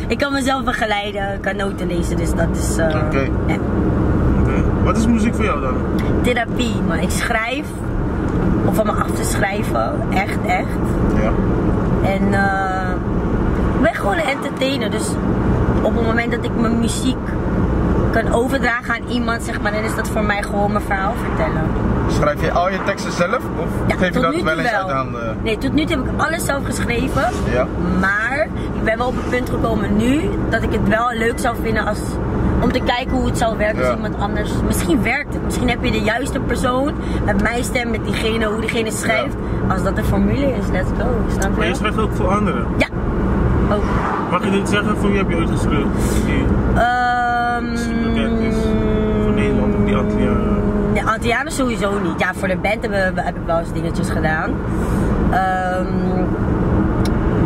Ik kan mezelf begeleiden, ik kan noten lezen, dus dat is... Oké. Ja. Okay. Wat is muziek voor jou dan? Therapie, man. Ik schrijf, of om me af te schrijven, echt. Ja. En ik ben gewoon een entertainer, dus op het moment dat ik mijn muziek kan overdragen aan iemand, zeg maar, dan is dat voor mij gewoon mijn verhaal vertellen. Schrijf je al je teksten zelf of Ja, geef je tot dat nu wel toe eens wel. uit de handen? Nee, tot nu toe heb ik alles zelf geschreven. Ja. Maar ik ben wel op het punt gekomen nu dat ik het wel leuk zou vinden om te kijken hoe het zou werken als iemand anders. Misschien werkt het. Misschien heb je de juiste persoon met mijn stem, met diegene, hoe diegene schrijft. Als dat de formule is, let's go. Snap je? Maar je schrijft ook voor anderen. Ja. Ook. Mag je dit zeggen? Voor wie heb je ooit geschreven? Die bekend is. Voor Nederland, die Antillianen. De Antillianen sowieso niet. Ja, voor de band heb ik wel eens dingetjes gedaan.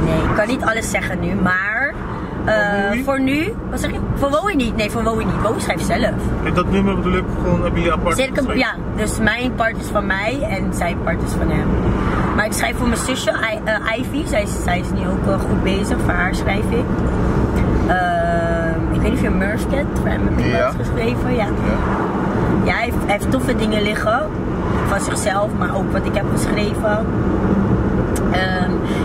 Nee, ik kan niet alles zeggen nu, maar voor nu, wat zeg je? Voor Wowie niet. Nee, voor Wowie niet. Wowie schrijft zelf. En dat nummer bedoel ik gewoon, heb je apart geschreven? Ja, dus mijn part is van mij en zijn part is van hem. Maar ik schrijf voor mijn zusje, Ivy. Zij is nu ook goed bezig, voor haar schrijf ik. Ik weet niet of je Merce kent, voor hem heb ik wel eens geschreven. Ja. Ja, hij heeft toffe dingen liggen. Van zichzelf, maar ook wat ik heb geschreven.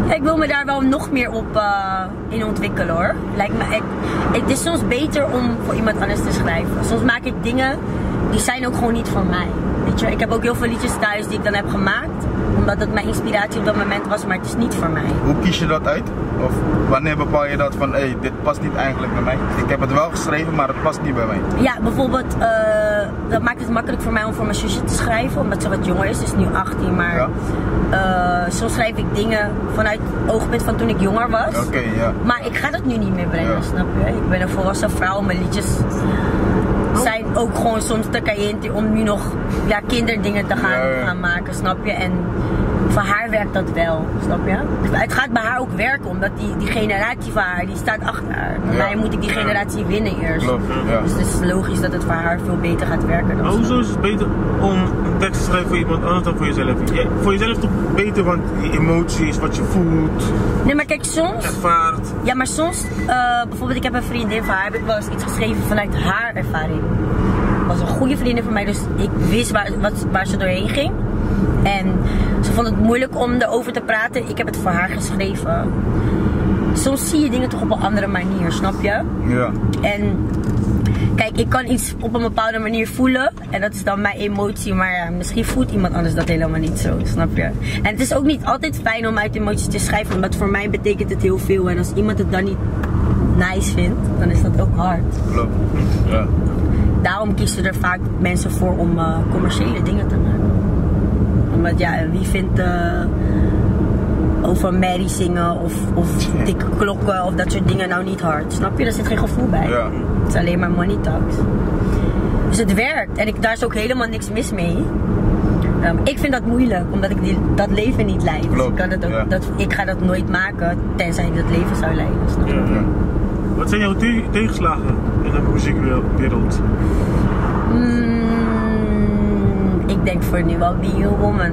Ja, ik wil me daar wel nog meer op in ontwikkelen hoor. Lijkt me, het is soms beter om voor iemand anders te schrijven. Soms maak ik dingen die zijn ook gewoon niet van mij. Weet je, ik heb ook heel veel liedjes thuis die ik dan heb gemaakt. Omdat het mijn inspiratie op dat moment was, maar het is niet voor mij. Hoe kies je dat uit? Of wanneer bepaal je dat van, hé, dit past niet eigenlijk bij mij? Ik heb het wel geschreven, maar het past niet bij mij. Ja, bijvoorbeeld, dat maakt het makkelijk voor mij om voor mijn zusje te schrijven. Omdat ze wat jonger is, ze is nu 18, maar soms schrijf ik dingen vanuit het oogpunt van toen ik jonger was. Oké, ja. Maar ik ga dat nu niet meer brengen, snap je? Ik ben een volwassen vrouw, mijn liedjes zijn ook gewoon soms te caliente om nu nog kinderdingen te gaan maken, snap je? En voor haar werkt dat wel, snap je? Het gaat bij haar ook werken, omdat die generatie van haar, die staat achter haar. Bij mij moet ik die generatie winnen eerst. Klopt, ja. Dus het is logisch dat het voor haar veel beter gaat werken. Maar hoezo is het beter om een tekst te schrijven voor iemand anders dan voor jezelf? Ja, voor jezelf toch beter, want je emoties, wat je voelt, Nee, maar kijk, soms... ervaart. Ja, maar soms, bijvoorbeeld ik heb een vriendin van haar, heb ik wel eens iets geschreven vanuit haar ervaring. Dat was een goede vriendin van mij, dus ik wist waar ze doorheen ging. En ze vond het moeilijk om erover te praten. Ik heb het voor haar geschreven. Soms zie je dingen toch op een andere manier, snap je? Ja. En kijk, ik kan iets op een bepaalde manier voelen. En dat is dan mijn emotie. Maar ja, misschien voelt iemand anders dat helemaal niet zo, snap je? En het is ook niet altijd fijn om uit emoties te schrijven. Want voor mij betekent het heel veel. En als iemand het dan niet nice vindt, dan is dat ook hard. Klopt. Ja. Daarom kiezen er vaak mensen voor om commerciële dingen te maken. Omdat ja, wie vindt over Mary zingen of dikke klokken of dat soort dingen nou niet hard? Snap je? Daar zit geen gevoel bij. Ja. Het is alleen maar money talks. Dus het werkt en daar is ook helemaal niks mis mee. Ik vind dat moeilijk, omdat ik dat leven niet leid. Dus ik ga dat nooit maken, tenzij ik dat leven zou leiden. Snap je? Ja. Wat zijn jouw tegenslagen in de muziekwereld? Ik denk voor nu wel being a woman.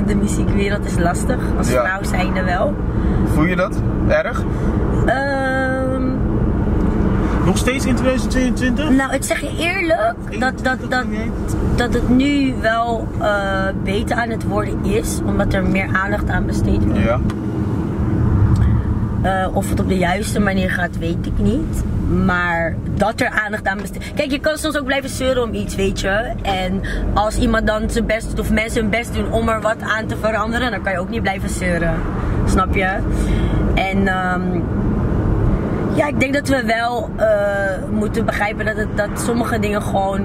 De muziekwereld is lastig, als vrouw zijnde wel. Voel je dat? Erg? Nog steeds in 2022? Nou, ik zeg je eerlijk dat het nu wel beter aan het worden is, omdat er meer aandacht aan besteed wordt. Ja. Of het op de juiste manier gaat, weet ik niet. Maar dat er aandacht aan besteed. Kijk, je kan soms ook blijven zeuren om iets, weet je. En als iemand dan zijn best doet, of mensen hun best doen om er wat aan te veranderen, dan kan je ook niet blijven zeuren. Snap je? En ja, ik denk dat we wel moeten begrijpen dat sommige dingen gewoon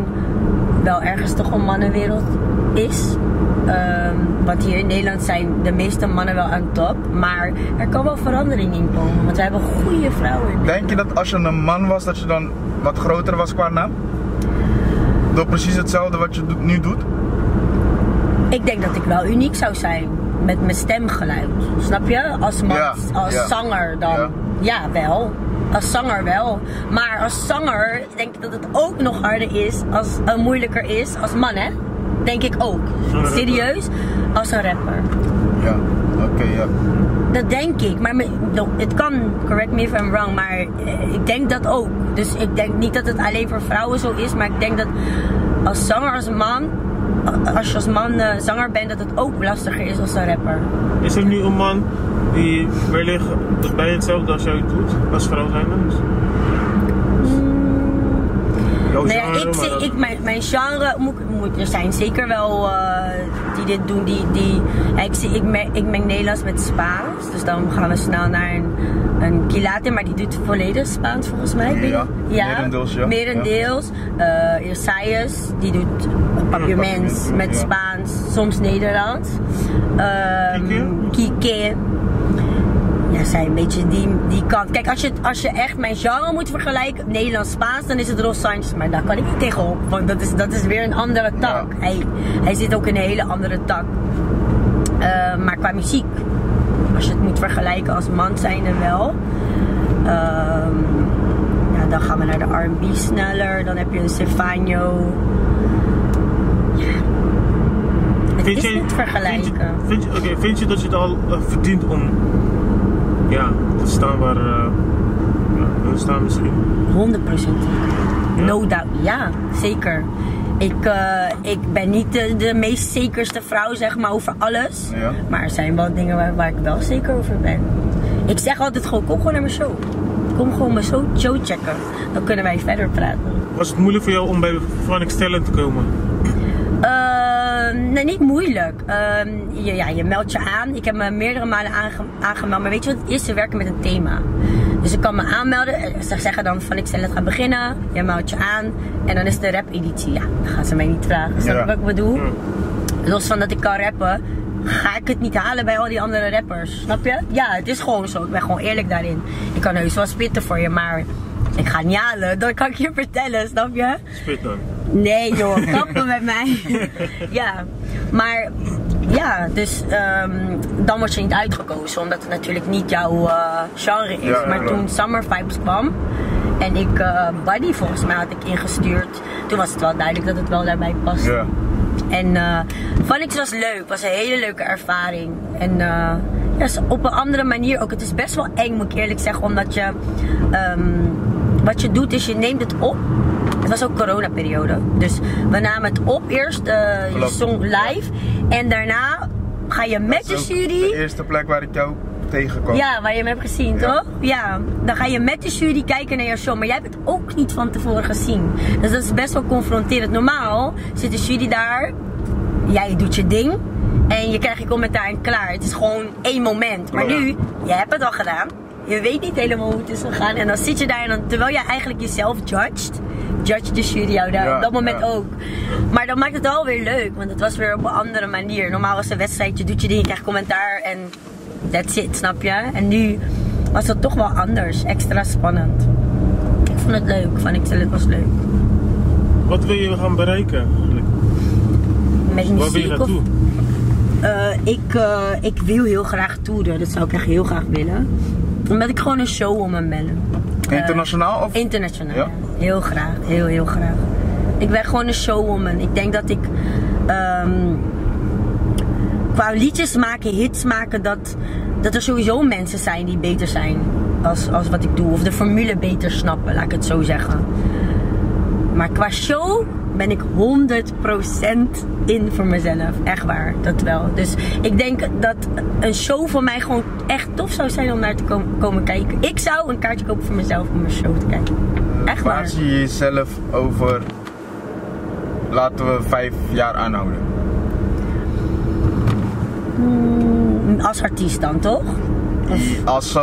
wel ergens toch een mannenwereld is. Want hier in Nederland zijn de meeste mannen wel aan top. Maar er kan wel verandering in komen. Want we hebben goede vrouwen. Denk je dat als je een man was, dat je dan wat groter was qua naam? Door precies hetzelfde wat je nu doet? Ik denk dat ik wel uniek zou zijn. Met mijn stemgeluid. Snap je? Als man, als zanger dan. Ja, wel. Als zanger wel. Maar als zanger denk ik dat het ook nog harder is. Moeilijker is als man, hè? Denk ik ook. Serieus? Als een rapper. Ja, oké, ja. Dat denk ik. Maar het kan, correct me if I'm wrong, maar ik denk dat ook. Dus ik denk niet dat het alleen voor vrouwen zo is, maar ik denk dat als zanger, als man, als je als man zanger bent, dat het ook lastiger is als een rapper. Is er nu een man die wellicht bij hetzelfde als jij doet, als vrouw zijn dus? Mijn genre er zijn zeker wel die dit doen. Ik meng Nederlands met Spaans. Dus dan gaan we snel naar een Kilate, maar die doet volledig Spaans volgens mij. Merendeels, ja. Merendeels. Isaias, die doet Papiaments met Spaans, soms Nederlands. Kike. Ja, zij een beetje die kant. Kijk, als je echt mijn genre moet vergelijken, Nederlands-Spaans, dan is het Ros Sanchez. Maar daar kan ik niet tegenop, want dat is weer een andere tak. Ja. Hij zit ook in een hele andere tak. Maar qua muziek, als je het moet vergelijken als man zijnde wel. Ja, dan gaan we naar de R&B sneller. Dan heb je een Stefano. Ja. Het is niet vergelijken. Vind je dat je het al verdient om te staan waar we staan misschien? 100%. No doubt, ja, zeker. Ik ben niet de meest zekerste vrouw, zeg maar, over alles. Ja. Maar er zijn wel dingen waar ik wel zeker over ben. Ik zeg altijd gewoon, kom gewoon naar mijn show. Kom gewoon mijn show checken. Dan kunnen wij verder praten. Was het moeilijk voor jou om bij Phoenix Talent te komen? Nee, niet moeilijk. Je meldt je aan. Ik heb me meerdere malen aangemeld. Maar weet je wat het is? Ze werken met een thema. Dus ik kan me aanmelden. Ze zeggen dan van ik zal het gaan beginnen. Je meldt je aan. En dan is de rap editie. Ja, dan gaan ze mij niet vragen. Snap je wat ik bedoel? Los van dat ik kan rappen, ga ik het niet halen bij al die andere rappers. Snap je? Ja, het is gewoon zo. Ik ben gewoon eerlijk daarin. Ik kan heus wel spitten voor je, maar ik ga het niet halen. Dat kan ik je vertellen, snap je? Spit dan. Nee joh, kappen met mij. Ja, maar Ja, dus dan word je niet uitgekozen, omdat het natuurlijk niet jouw genre is. Ja, maar klopt. toen Summer Vibes kwam en ik Buddy volgens mij had ik ingestuurd, toen was het wel duidelijk dat het wel daarbij paste. Ja. En Phonics was leuk, was een hele leuke ervaring. En ja, op een andere manier ook. Het is best wel eng, moet ik eerlijk zeggen, omdat je wat je doet is je neemt het op. Het was ook coronaperiode, dus we namen het op eerst, je song live en daarna ga je met de jury. De eerste plek waar ik jou tegenkwam. Ja, waar je hem hebt gezien, Ja. toch? Ja, dan ga je met de jury kijken naar jouw show, maar jij hebt het ook niet van tevoren gezien. Dus dat is best wel confronterend. Normaal zit de jury daar, jij doet je ding en je krijgt je commentaar en klaar. Het is gewoon één moment. Maar Ja. nu, je hebt het al gedaan. Je weet niet helemaal hoe het is gegaan en dan zit je daar en dan, terwijl jij eigenlijk jezelf judge de jury jou daar Ja, op dat moment ja. ook. Maar dan maakt het wel weer leuk, want het was weer op een andere manier. Normaal was een wedstrijd, je doet je ding, je krijgt commentaar en that's it, snap je? En nu was dat toch wel anders, extra spannend. Ik vond het leuk, het was leuk. Wat wil je gaan bereiken eigenlijk? Met Waar wil je muziek of... naartoe? Ik wil heel graag toeren, dat zou ik echt heel graag willen. Omdat ik gewoon een showwoman ben. Internationaal of? Internationaal, Ja. heel graag, heel graag. Ik ben gewoon een showwoman. Ik denk dat ik qua liedjes maken, hits maken, dat er sowieso mensen zijn die beter zijn als wat ik doe. Of de formule beter snappen, laat ik het zo zeggen. Maar qua show ben ik 100% in voor mezelf. Echt waar, dat wel. Dus ik denk dat een show voor mij gewoon echt tof zou zijn om naar te komen kijken. Ik zou een kaartje kopen voor mezelf om een show te kijken. Echt waar. Waar zie je jezelf over, laten we 5 jaar aanhouden? Als artiest dan, toch? Of Als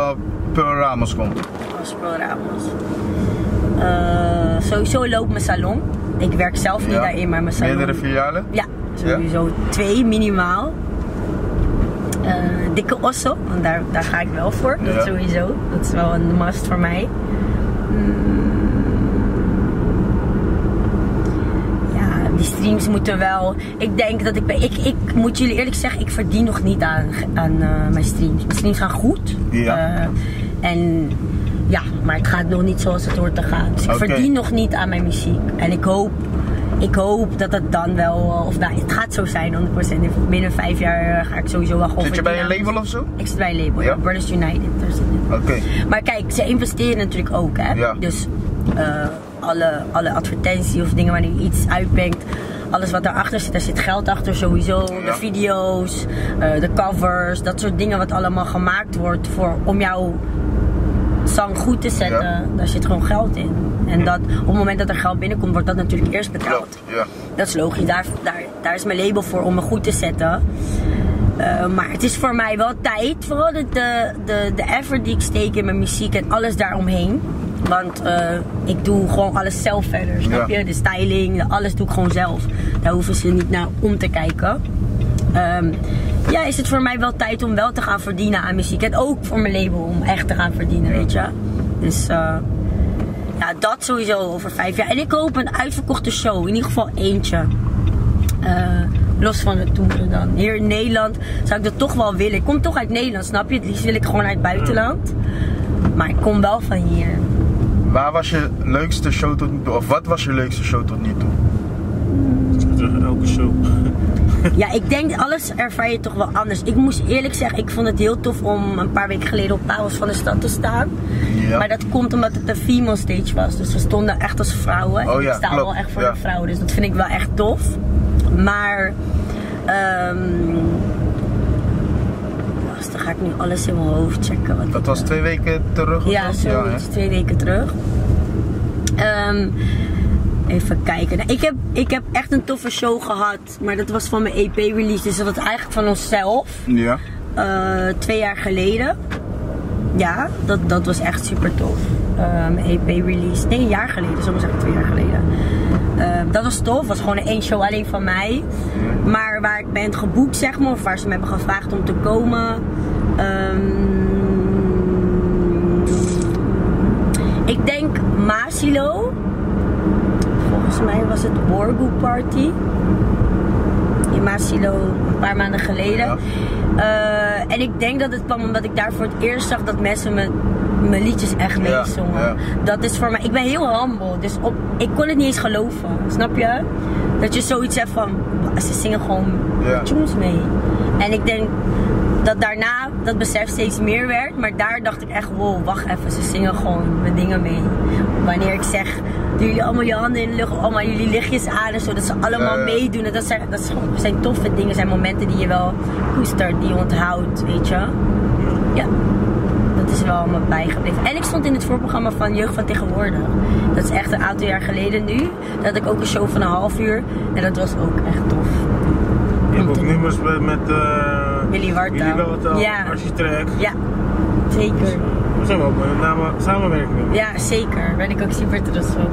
Pearl Ramos komt. als Pearl Ramos. Sowieso loopt mijn salon. Ik werk zelf niet Ja. daarin, maar mijn salon... Meerdere filialen? Ja, sowieso 2 minimaal. Dikke Osso, want daar ga ik wel voor. Dat Ja. sowieso. Dat is wel een must voor mij. Ja, die streams moeten wel... Ik denk dat ik moet jullie eerlijk zeggen, ik verdien nog niet aan mijn streams. Mijn streams gaan goed. Ja. En ja, maar het gaat nog niet zoals het hoort te gaan. Dus ik Oké. verdien nog niet aan mijn muziek. En ik hoop dat het dan wel, of nou, het gaat zo zijn 100%. Binnen 5 jaar ga ik sowieso wel gewoon Zit je bij een verdienen. label of zo? Ik zit bij een label, Ja? ja. Brothers United. Daar zit ik. Oké. Maar kijk, ze investeren natuurlijk ook, hè. Ja. Dus alle advertenties of dingen wanneer je iets uitbrengt. Alles wat daarachter zit, daar zit geld achter sowieso. Ja. De video's, de covers, dat soort dingen wat allemaal gemaakt wordt om jouw zang goed te zetten. Ja. Daar zit gewoon geld in. En dat, op het moment dat er geld binnenkomt, wordt dat natuurlijk eerst betaald. Klopt, ja. Dat is logisch, daar is mijn label voor om me goed te zetten. Maar het is voor mij wel tijd, vooral de effort die ik steek in mijn muziek en alles daaromheen. Want ik doe gewoon alles zelf verder, snap je? Ja. De styling, alles doe ik gewoon zelf. Daar hoeven ze niet naar om te kijken. Ja, is het voor mij wel tijd om wel te gaan verdienen aan muziek. En ook voor mijn label om echt te gaan verdienen, weet je. Dus ja, dat sowieso over 5 jaar. En ik hoop een uitverkochte show, in ieder geval eentje. Los van de toeren dan. Hier in Nederland zou ik dat toch wel willen. Ik kom toch uit Nederland, snap je? Het liefst wil ik gewoon uit het buitenland. Maar ik kom wel van hier. Waar was je leukste show tot nu toe? Of wat was je leukste show tot nu toe? Elke show. Ja, ik denk alles ervaar je toch wel anders. Ik moest eerlijk zeggen, ik vond het heel tof om een paar weken geleden op Parels van de Stad te staan. Ja. Maar dat komt omdat het een female stage was. Dus we stonden echt als vrouwen. Oh En ja, ik sta klopt. wel echt voor Ja. de vrouwen. Dus dat vind ik wel echt tof. Maar dan ga ik nu alles in mijn hoofd checken. Wat Dat ik, was 2 weken terug of ja, zo? zoiets, 2 weken terug. Even kijken. Nou, ik heb echt een toffe show gehad. Maar dat was van mijn EP-release. Dus dat was eigenlijk van onszelf. Ja. 2 jaar geleden. Ja, dat was echt super tof. Mijn EP-release. Nee, een jaar geleden. Zullen we zeggen 2 jaar geleden. Dat was tof. Was gewoon 1 show alleen van mij. Maar waar ik ben geboekt, zeg maar. Of waar ze me hebben gevraagd om te komen. Ik denk Masilo. Volgens mij was het Borgu Party. in Maasilo een paar maanden geleden. Ja. En ik denk dat het kwam omdat ik daar voor het eerst zag dat mensen mijn liedjes echt meezongen. Ja. Dat is voor mij, ik ben heel humble, dus ik kon het niet eens geloven, snap je? Dat je zoiets hebt van, ze zingen gewoon tunes mee. En ik denk dat daarna dat besef steeds meer werd, maar daar dacht ik echt, wow, wacht even, ze zingen gewoon mijn dingen mee. Wanneer ik zeg, doen jullie allemaal je handen in de lucht, allemaal jullie lichtjes aan en zo, dat ze allemaal meedoen. Dat zijn toffe dingen, zijn momenten die je wel koestert, die je onthoudt, weet je. Ja, dat is wel me bijgebleven. En ik stond in het voorprogramma van Jeugd van Tegenwoordig. Dat is echt een aantal jaar geleden nu. Dat had ik ook een show van een half uur en dat was ook echt tof. Je hebt ook nummers met Willy Wartaal. Ja. Archietrack. Ja, zeker. We zijn wel samenwerkingen. Ja, zeker. Daar ben ik ook super trots op.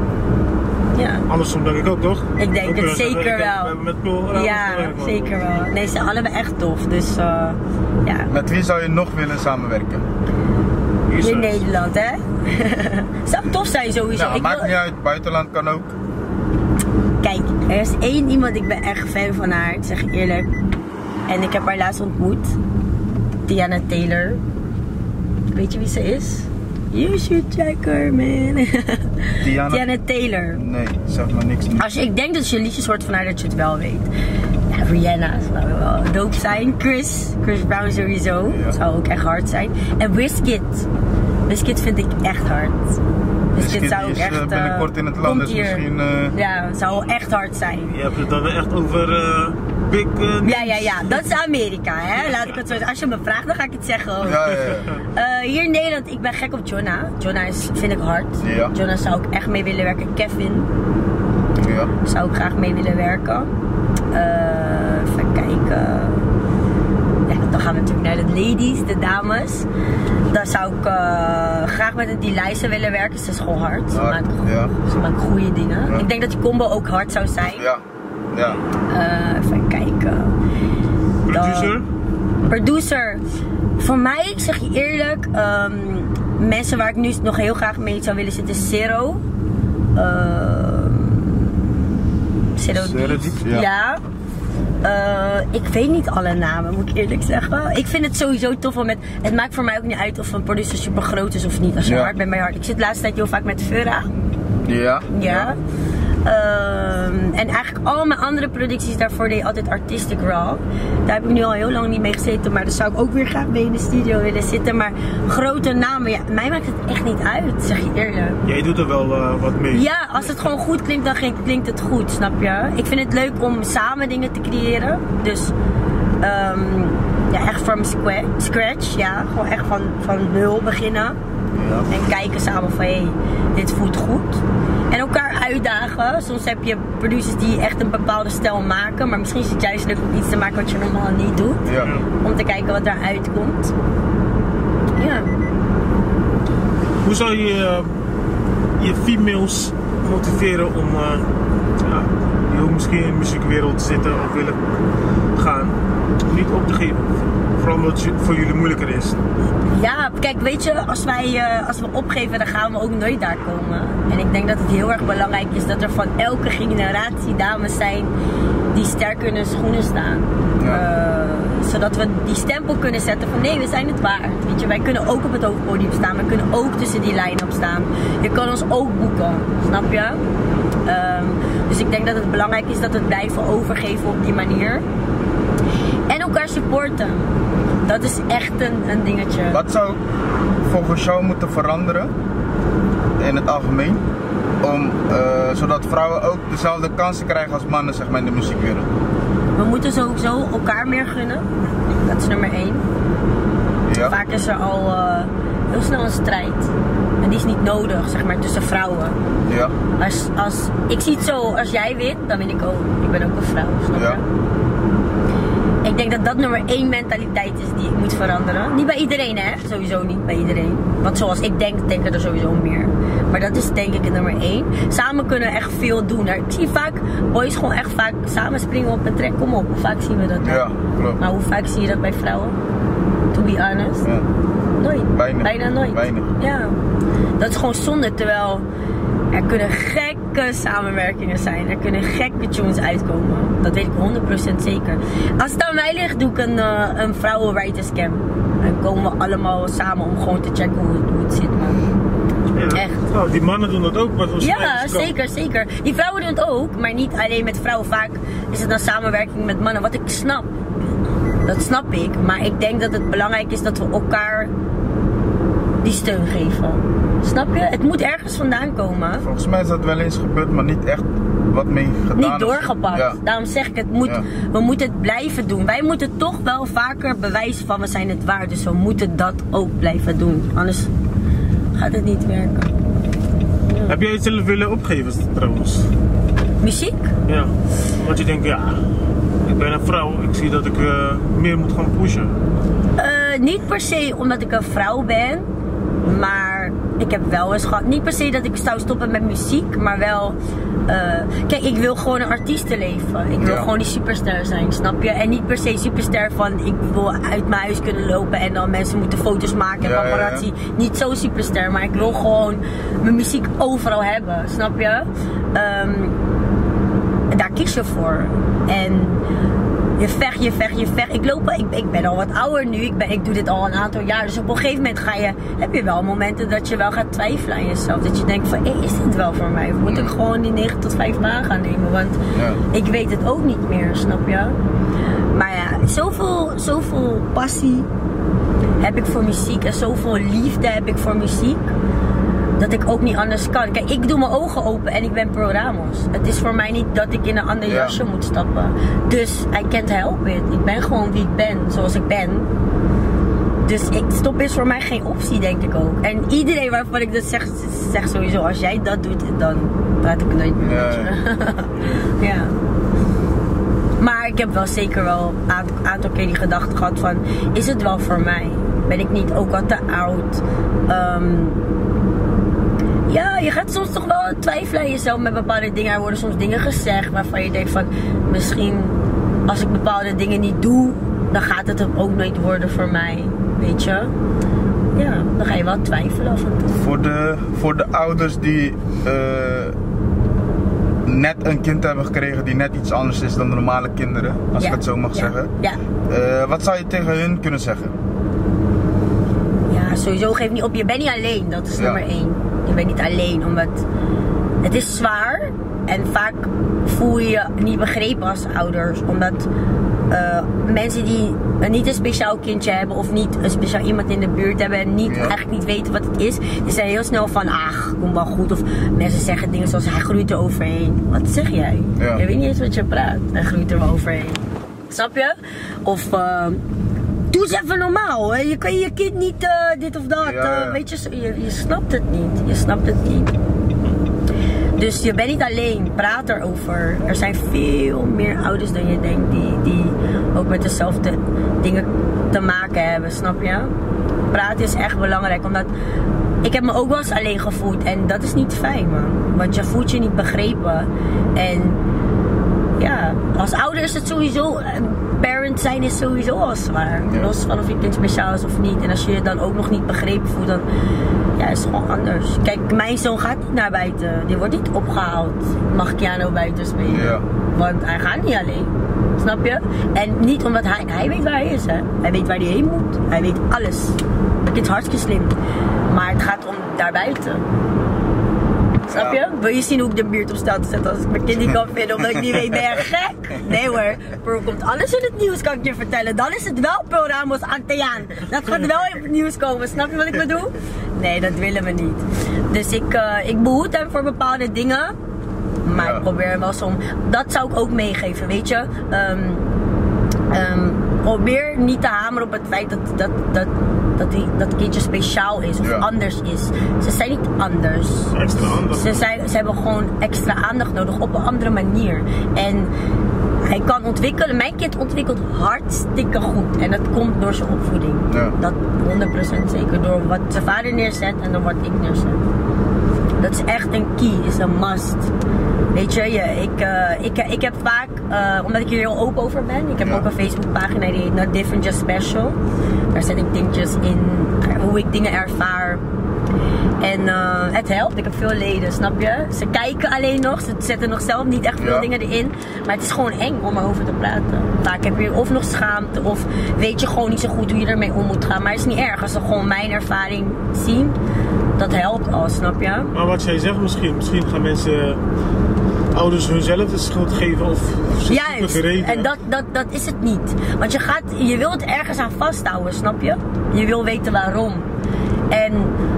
Ja. Andersom denk ik ook, toch? Ik denk het zeker wel. We met Pul. Ja, zeker wel. Nee, ze zijn allebei echt tof, dus ja. Met wie zou je nog willen samenwerken? In Nederland, hè? Zou tof zijn sowieso. Nou, maakt niet uit, buitenland kan ook. Kijk, er is één iemand, ik ben echt fan van haar, ik zeg je eerlijk. En ik heb haar laatst ontmoet. Tiana Taylor. Weet je wie ze is? You should check her, man. Tiana Taylor. Nee, zeg maar niks. Als ik denk dat je liedjes hoort van haar, dat je het wel weet. Ja, Rihanna zou wel dope zijn. Chris Brown sowieso. Ja. Zou ook echt hard zijn. En Wizkid vind ik echt hard. Wizkid zou ook echt binnenkort in het land, dus misschien... Ja, zou echt hard zijn. Je hebt het dan weer echt over big... Ja, dat is Amerika, hè. Laat ik het zo zeggen. Als je me vraagt, dan ga ik het zeggen. Ja. Hier in Nederland, ik ben gek op Jonna. Jonna vind ik hard. Ja. Jonna zou ik echt mee willen werken. Kevin. Ja. Zou ik graag mee willen werken. Even kijken. Ja, dan gaan we natuurlijk naar de ladies, de dames. Dan zou ik graag met die Lijzen willen werken. Ze is gewoon hard. Ze maakt goede dingen. Ja. Ik denk dat die combo ook hard zou zijn. Ja. Even kijken. Producer. Voor mij, ik zeg je eerlijk, mensen waar ik nu nog heel graag mee zou willen zitten is Zero. Zero ja. Ik weet niet alle namen, moet ik eerlijk zeggen. Ik vind het sowieso tof, want het maakt voor mij ook niet uit of een producer super groot is of niet. Als je hard bent, ben je hard. Ik zit de laatste tijd heel vaak met Fura. Ja. En eigenlijk al mijn andere producties daarvoor deed altijd Artistic Raw. Daar heb ik nu al heel lang niet mee gezeten, maar daar zou ik ook weer graag mee in de studio willen zitten. Maar grote namen, ja, mij maakt het echt niet uit, zeg je eerlijk. Jij doet er wel wat mee. Ja, als het gewoon goed klinkt, dan klinkt het goed, snap je? Ik vind het leuk om samen dingen te creëren. Dus ja, echt from scratch, ja. Gewoon echt van nul beginnen. Ja. En kijken samen van, hé, dit voelt goed. En elkaar uitdagen. Soms heb je producers die echt een bepaalde stijl maken. Maar misschien is het juist leuk om iets te maken wat je normaal niet doet. Ja. Om te kijken wat daaruit komt. Ja. Hoe zou je je females motiveren om die ook misschien in de muziekwereld te zitten of willen gaan, om niet op te geven? Vooral omdat het voor jullie moeilijker is. Ja, kijk, weet je, als we opgeven, dan gaan we ook nooit daar komen. En ik denk dat het heel erg belangrijk is dat er van elke generatie dames zijn die sterk in hun schoenen staan. Ja. Zodat we die stempel kunnen zetten van nee, we zijn het waard. Weet je, wij kunnen ook op het hoofdpodium staan, we kunnen ook tussen die line-up staan. Je kan ons ook boeken, snap je? Dus ik denk dat het belangrijk is dat we het blijven overgeven op die manier. En elkaar supporten. Dat is echt een dingetje. Wat zou volgens jou moeten veranderen in het algemeen zodat vrouwen ook dezelfde kansen krijgen als mannen, zeg maar, in de muziekwereld? We moeten sowieso elkaar meer gunnen. Dat is nummer 1. Ja. Vaak is er al heel snel een strijd. En die is niet nodig, zeg maar, tussen vrouwen. Ja. Ik zie het zo, als jij wint, dan win ik ook. Ik ben ook een vrouw, snap je? Ik denk dat dat nummer 1 mentaliteit is die moet veranderen. Niet bij iedereen, hè? Sowieso niet bij iedereen. Want zoals ik denk, denken er sowieso meer. Maar dat is denk ik het nummer 1. Samen kunnen we echt veel doen. Ik zie vaak boys gewoon echt vaak samen springen op een trek. Kom op, hoe vaak zien we dat? Ja, klopt. Maar hoe vaak zie je dat bij vrouwen? To be honest. Ja. Nooit. Bijna nooit. Weinig. Ja. Dat is gewoon zonde. Terwijl er kunnen gekke samenwerkingen zijn. Er kunnen gekke tunes uitkomen. Dat weet ik 100% zeker. Als het aan mij ligt, doe ik een vrouwenwriterscam. En komen we allemaal samen om gewoon te checken hoe het zit, man. Ja. Echt. Oh, die mannen doen dat ook, maar ja, zeker. Die vrouwen doen het ook, maar niet alleen met vrouwen. Vaak is het dan samenwerking met mannen. Wat ik snap, dat snap ik. Maar ik denk dat het belangrijk is dat we elkaar die steun geven. Snap je? Het moet ergens vandaan komen. Volgens mij is dat wel eens gebeurd, maar niet echt wat mee gedaan. Niet doorgepakt. Ja. Daarom zeg ik, we moeten het blijven doen. Wij moeten toch wel vaker bewijzen van we zijn het waard. Dus we moeten dat ook blijven doen. Anders gaat het niet werken. Ja. Heb jij het zelf willen opgeven trouwens? Muziek? Ja. Want je denkt, ja, ik ben een vrouw. Ik zie dat ik meer moet gaan pushen. Niet per se omdat ik een vrouw ben. Maar ik heb wel eens gehad, niet per se dat ik zou stoppen met muziek, maar wel, kijk, ik wil gewoon een artiestenleven. Ik wil gewoon die superster zijn, snap je? En niet per se superster van, ik wil uit mijn huis kunnen lopen en dan mensen moeten foto's maken en paparazzi. Ja. Niet zo superster, maar ik wil gewoon mijn muziek overal hebben, snap je? Daar kies je voor. En je vecht. Ik ben al wat ouder nu. Ik doe dit al een aantal jaar. Dus op een gegeven moment heb je wel momenten dat je wel gaat twijfelen aan jezelf. Dat je denkt van, is dit wel voor mij? Of moet ik gewoon die 9 tot 5 baan gaan nemen? Want ik weet het ook niet meer, snap je? Maar ja, zoveel passie heb ik voor muziek. En zoveel liefde heb ik voor muziek. Dat ik ook niet anders kan. Kijk, ik doe mijn ogen open en ik ben Pearl Ramos. Het is voor mij niet dat ik in een ander jasje moet stappen. Dus I can't help it. Ik ben gewoon wie ik ben, zoals ik ben. Dus stoppen is voor mij geen optie, denk ik ook. En iedereen waarvan ik dat zeg, zegt sowieso, als jij dat doet, dan praat ik nooit meer met je. Ja. Maar ik heb wel zeker wel een aantal keer die gedachte gehad van, is het wel voor mij? Ben ik niet ook al te oud? Ja, je gaat soms toch wel twijfelen aan jezelf met bepaalde dingen. Er worden soms dingen gezegd waarvan je denkt van, misschien als ik bepaalde dingen niet doe, dan gaat het hem ook nooit worden voor mij, weet je. Ja, dan ga je wel twijfelen af en toe. Voor de ouders die net een kind hebben gekregen die net iets anders is dan de normale kinderen, als ik het zo mag zeggen. Ja. Wat zou je tegen hun kunnen zeggen? Ja, sowieso geef niet op. Je bent niet alleen, dat is nummer 1. Je bent niet alleen, omdat het is zwaar en vaak voel je je niet begrepen als ouders, omdat mensen die niet een speciaal kindje hebben of niet een speciaal iemand in de buurt hebben en eigenlijk niet weten wat het is, die zijn heel snel van, ach, kom wel goed, of mensen zeggen dingen zoals, hij groeit er overheen. Wat zeg jij? Je weet niet eens wat je praat, hij groeit er wel overheen. Snap je? Of doe eens even normaal, hè? Je kan je kind niet dit of dat, weet je snapt het niet, je snapt het niet. Dus je bent niet alleen, praat erover. Er zijn veel meer ouders dan je denkt die ook met dezelfde dingen te maken hebben, snap je? Praten is echt belangrijk, omdat ik heb me ook wel eens alleen gevoeld en dat is niet fijn, man. Want je voelt je niet begrepen en ja, als ouder is het sowieso, parent zijn is sowieso al zwaar. Los van of je kind speciaal is of niet. En als je je dan ook nog niet begrepen voelt, dan is het gewoon anders. Kijk, mijn zoon gaat niet naar buiten. Die wordt niet opgehaald. Mag Keanu buiten spelen. Ja. Want hij gaat niet alleen. Snap je? En niet omdat hij weet waar hij is, hè. Hij weet waar hij heen moet. Hij weet alles. Dat kind is hartstikke slim. Maar het gaat om daarbuiten. Snap je? Wil je zien hoe ik de buurt op staat te zetten als ik mijn kind niet kan vinden omdat ik niet weet, ben je gek? Nee hoor, Pearl komt alles in het nieuws, kan ik je vertellen. Dan is het wel Pearl Ramos Anteaan. Dat gaat wel in het nieuws komen, snap je wat ik bedoel? Nee, dat willen we niet. Dus ik behoed hem voor bepaalde dingen. Maar ik probeer wel soms, dat zou ik ook meegeven, weet je. Probeer niet te hameren op het feit dat kindje speciaal is of anders is. Ze zijn niet anders. Extra aandacht. Ze hebben gewoon extra aandacht nodig op een andere manier. En hij kan ontwikkelen. Mijn kind ontwikkelt hartstikke goed. En dat komt door zijn opvoeding. Ja. Dat 100% zeker. Door wat zijn vader neerzet en door wat ik neerzet. Dat is echt een key, is een must. Weet je, ik heb vaak, omdat ik hier heel open over ben, ik heb ook een Facebookpagina die heet Not Different Just Special. Daar zet ik dingetjes in, hoe ik dingen ervaar. En het helpt, ik heb veel leden, snap je? Ze kijken alleen nog, ze zetten nog zelf niet echt veel dingen erin. Maar het is gewoon eng om erover te praten. Vaak heb je of nog schaamte of weet je gewoon niet zo goed hoe je ermee om moet gaan. Maar het is niet erg als ze gewoon mijn ervaring zien. Dat helpt al, snap je? Maar wat jij zegt misschien gaan mensen, ouders hunzelf de schuld geven of ze juist, en dat is het niet. Want je wil het ergens aan vasthouden, snap je? Je wil weten waarom. En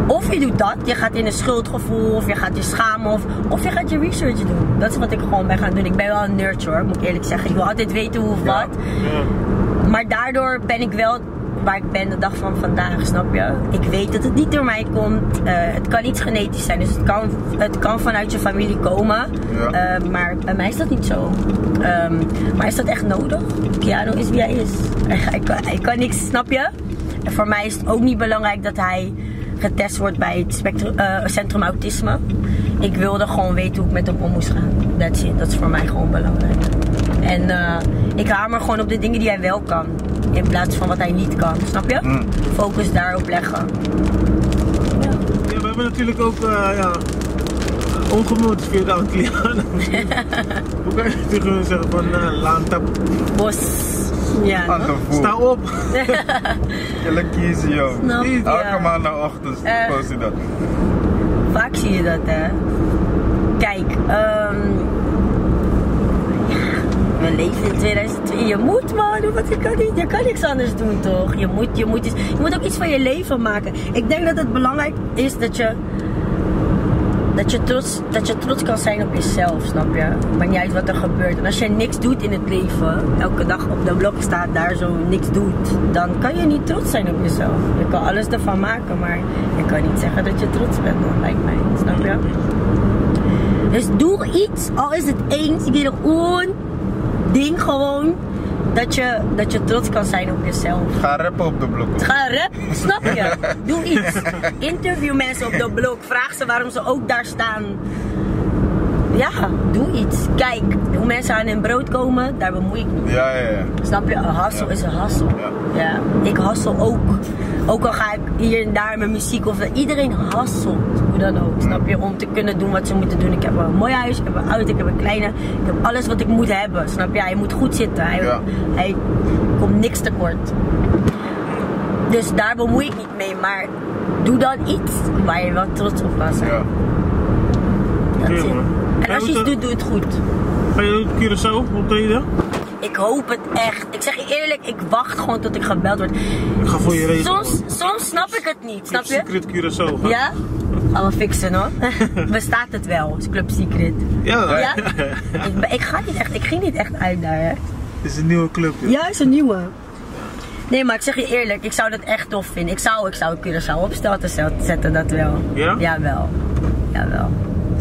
of je doet dat, je gaat in een schuldgevoel, of je gaat je schamen, of je gaat je research doen. Dat is wat ik gewoon ben gaan doen. Ik ben wel een nerd hoor, moet ik eerlijk zeggen. Ik wil altijd weten hoe of wat. Ja. Maar daardoor ben ik wel waar ik ben de dag van vandaag, snap je? Ik weet dat het niet door mij komt. Het kan iets genetisch zijn, dus het kan vanuit je familie komen. Ja. Maar bij mij is dat niet zo. Maar is dat echt nodig? Keanu is wie hij is. Hij kan niks, snap je? En voor mij is het ook niet belangrijk dat hij getest wordt bij het Centrum Autisme. Ik wilde gewoon weten hoe ik met hem om moest gaan. That's it. Dat is voor mij gewoon belangrijk. En ik hamer gewoon op de dingen die hij wel kan. In plaats van wat hij niet kan. Snap je? Focus daarop leggen. Ja, we hebben natuurlijk ook ongemotiveerde oud-Keanu. Hoe kan je tegen hun zeggen van laantap? Bos. Ja, no? Sta op! Je kiezen, joh. Elke maandagochtend post je dat. Vaak zie je dat, hè. Kijk, we leven in 2002. Je moet, man. Je kan niks anders doen, toch? Je moet ook iets van je leven maken. Ik denk dat het belangrijk is dat je trots kan zijn op jezelf, snap je? Maakt niet uit wat er gebeurt. En als je niks doet in het leven, elke dag op de blok staat, daar zo niks doet, dan kan je niet trots zijn op jezelf. Je kan alles ervan maken, maar je kan niet zeggen dat je trots bent, dan, lijkt mij. Snap je? Dus doe iets, al is het eens, een ding gewoon, dat je trots kan zijn op jezelf. Ga rappen op de blok. Ga rappen, snap je? Doe iets. Interview mensen op de blok. Vraag ze waarom ze ook daar staan. Ja, doe iets. Kijk, hoe mensen aan hun brood komen, daar bemoei ik niet. Ja. Snap je? Een hustle is een hustle. Ja. Ik hustle ook. Ook al ga ik hier en daar met muziek of iedereen hustelt. Hoe dan ook. Snap je? Om te kunnen doen wat ze moeten doen. Ik heb een mooi huis, ik heb een auto, ik heb een kleine. Ik heb alles wat ik moet hebben. Snap je? Hij moet goed zitten. Hij komt niks tekort. Dus daar bemoei ik niet mee. Maar doe dan iets waar je wel trots op kan zijn. Dat is het. En als je iets doet, doe het goed. Ga je ook Curaçao optreden? Ik hoop het echt. Ik zeg je eerlijk, ik wacht gewoon tot ik gebeld word. Ik ga voor je regelen. Soms snap ik het niet, snap je? Secret Curaçao. Ja? Gaan we fixen hoor. Bestaat het wel, is Club Secret. Ja? Ik ging niet echt uit daar, hè. Het is een nieuwe club. Ja, het is een nieuwe. Nee, maar ik zeg je eerlijk, ik zou dat echt tof vinden. Ik zou Curaçao op stelte zetten, dat wel. Ja? Jawel.